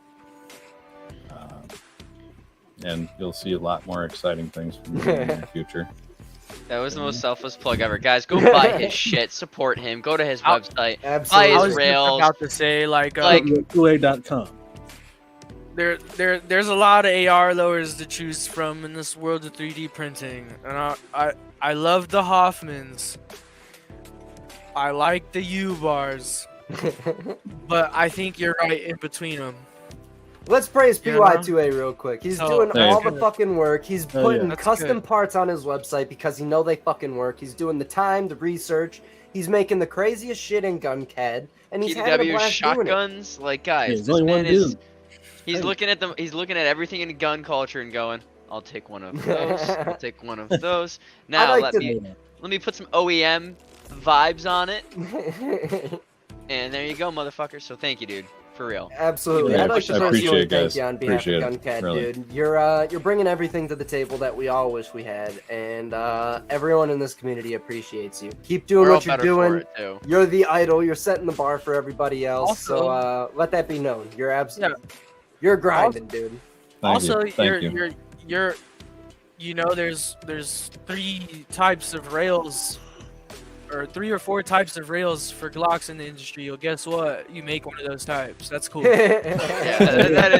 And you'll see a lot more exciting things from me in the future. That was the most selfless plug ever. Guys, go buy his shit. Support him. Go to his website. Absolutely. Buy I his was rails. about to say, like PrintYour2A.com. there's a lot of AR lowers to choose from in this world of 3D printing, and I love the Hoffmans. I like the U-bars, but I think you're right in between them. Let's praise Yeah, PY2A real quick. He's doing all the you. fucking work. He's putting That's custom good. parts on his website because he know they fucking work. He's doing the time, the research. He's making the craziest shit in GunCAD, and he's having a PW blast doing it. shotguns. Like, guys, there's this only one man is. dude. He's looking at them. He's looking at everything in gun culture and going, "I'll take one of those. I'll take one of those." Now like let to- me put some OEM vibes on it, and there you go, motherfucker. So thank you, dude, for real. Absolutely. Yeah, I'd like to I personally appreciate it, thank guys. you on behalf Appreciate of it, GunCAD, really. dude. You're bringing everything to the table that we all wish we had, and everyone in this community appreciates you. Keep doing We're all what you're better for doing. it, too. You're the idol. You're setting the bar for everybody else. Also- So let that be known. You're absolutely. You're grinding, dude. Thank you. Also, Thank you. you're you know, there's 3 types of rails, or 3 or 4 types of rails for Glocks in the industry. Well, guess what? You make one of those types. That's cool. Yeah,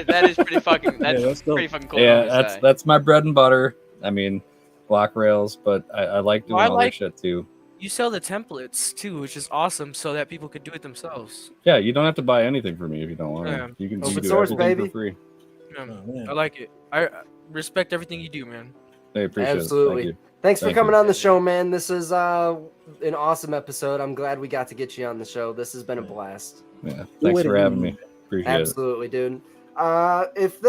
that is pretty fucking. That's dope. pretty fucking cool. Yeah, of him to say. that's my bread and butter. I mean, block rails, but I like doing Well, I other like- shit too. You sell the templates too, which is awesome, so that people can do it themselves. Yeah, you don't have to buy anything from me if you don't want Yeah. to. You can Open do source, everything baby. for free. Yeah, Oh, man. I like it. I respect everything you do, man. I appreciate Absolutely. it. Thank you. Thanks for Thank coming you. on the show, man. This is an awesome episode. I'm glad we got to get you on the show. This has been a blast. Yeah, thanks for having me. Appreciate it. Absolutely, dude. If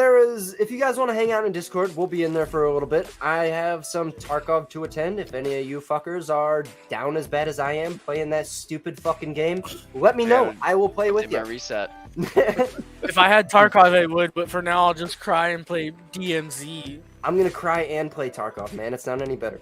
you guys want to hang out in Discord, we'll be in there for a little bit. I have some Tarkov to attend. If any of you fuckers are down as bad as I am playing that stupid fucking game, let me know. Yeah, I will play with Did my you. reset. If I had Tarkov, I would, but for now, I'll just cry and play DMZ. I'm gonna cry and play Tarkov, man. It's not any better.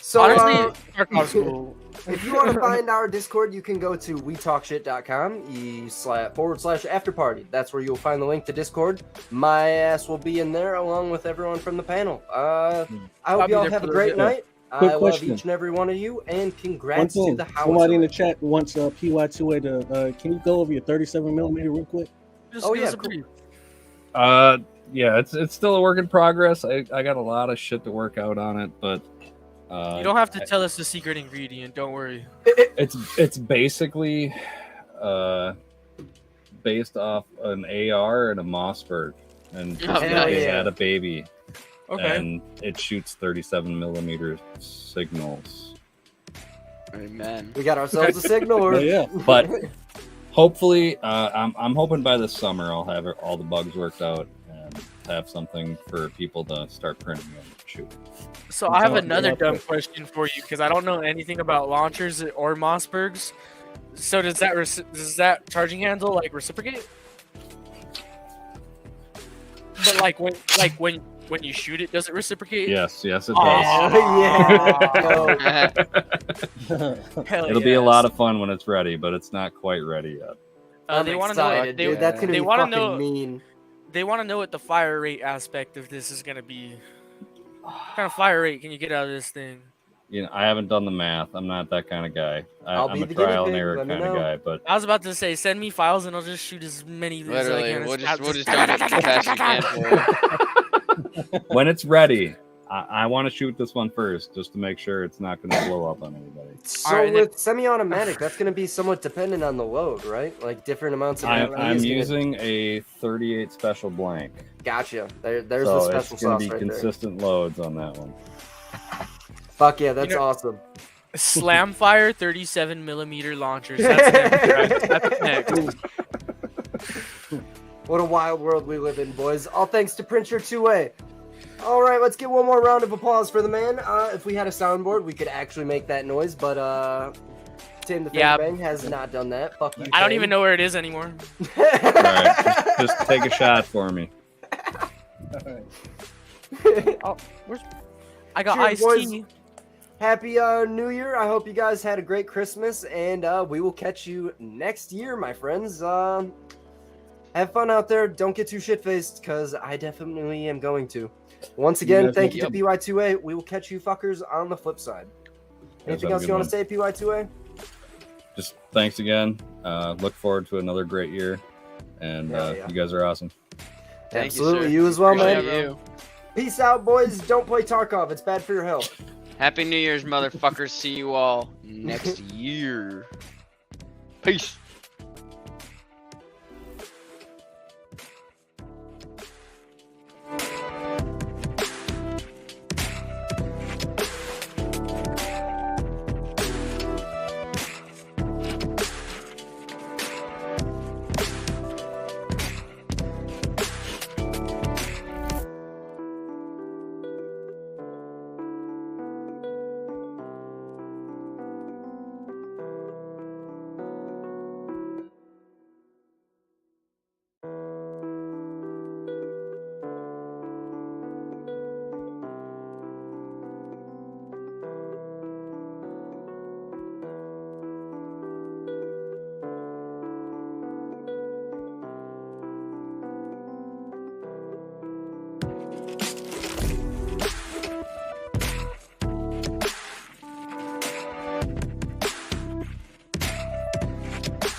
So Honestly, Tarkov's cool. if you want to find our Discord, you can go to wetalkshit.com/afterparty. That's where you'll find the link to Discord. My ass will be in there along with everyone from the panel. I I'll hope be y'all there have a for great the- night. Quick I love question. each and every one of you, and One congrats to thing, the somebody in the Howitzer. chat wants PY2A to. Can you go over your 37mm real quick? Just Oh, give yeah, us a cool. brief. Yeah, it's still a work in progress. I got a lot of shit to work out on it, but You don't have to tell us the secret ingredient. Don't worry. it's basically based off an AR and a Mossberg, and Oh, they nice. had a baby, Okay. and it shoots 37mm signals. Amen. We got ourselves a signal. Oh, yeah. But hopefully, I'm hoping by this summer I'll have all the bugs worked out and have something for people to start printing and shoot. So I have Talk another about dumb that. question for you because I don't know anything about launchers or Mossbergs. So does that charging handle like reciprocate? But like when When you shoot it, does it reciprocate? Yes, it does. Oh, yeah. It'll be a lot of fun when it's ready, but it's not quite ready yet. They want to know. Dude, that's gonna be fucking mean. They want to know what the fire rate aspect of this is gonna be. What kind of fire rate can you get out of this thing? You know, I haven't done the math. I'm not that kind of guy. I'm a the trial and guinea pig, error let me kind of know. guy. But I was about to say, send me files and I'll just shoot as many as I Literally, can. we'll just do it as fast as we can for you. when it's ready, I want to shoot this one first, just to make sure it's not going to blow up on anybody. So Alright, with semi-automatic, that's going to be somewhat dependent on the load, right? Like different amounts of. I'm using a 38 special blank. Gotcha. There's so the special it's going sauce to be right consistent loads on that one. Fuck yeah, that's awesome. Slam fire 37 millimeter launchers. That's next. What a wild world we live in, boys. All thanks to PrintYour2A. All right, let's get one more round of applause for the man. If we had a soundboard, we could actually make that noise, but Tim the Fake Bang has not done that. Fuck you, I don't even know where it is anymore. All right, just take a shot for me. Oh, I got Cheers, iced boys. tea. Happy New Year. I hope you guys had a great Christmas, and we will catch you next year, my friends. Have fun out there. Don't get too shit-faced, because I definitely am going to. Once again, thank you to PY2A. We will catch you fuckers on the flip side. Anything else you want to say, PY2A? Just thanks again. Look forward to another great year, and you guys are awesome. Absolutely, you as well, man. You. Peace out, boys. Don't play Tarkov. It's bad for your health. Happy New Year's, motherfuckers. See you all next year. Peace.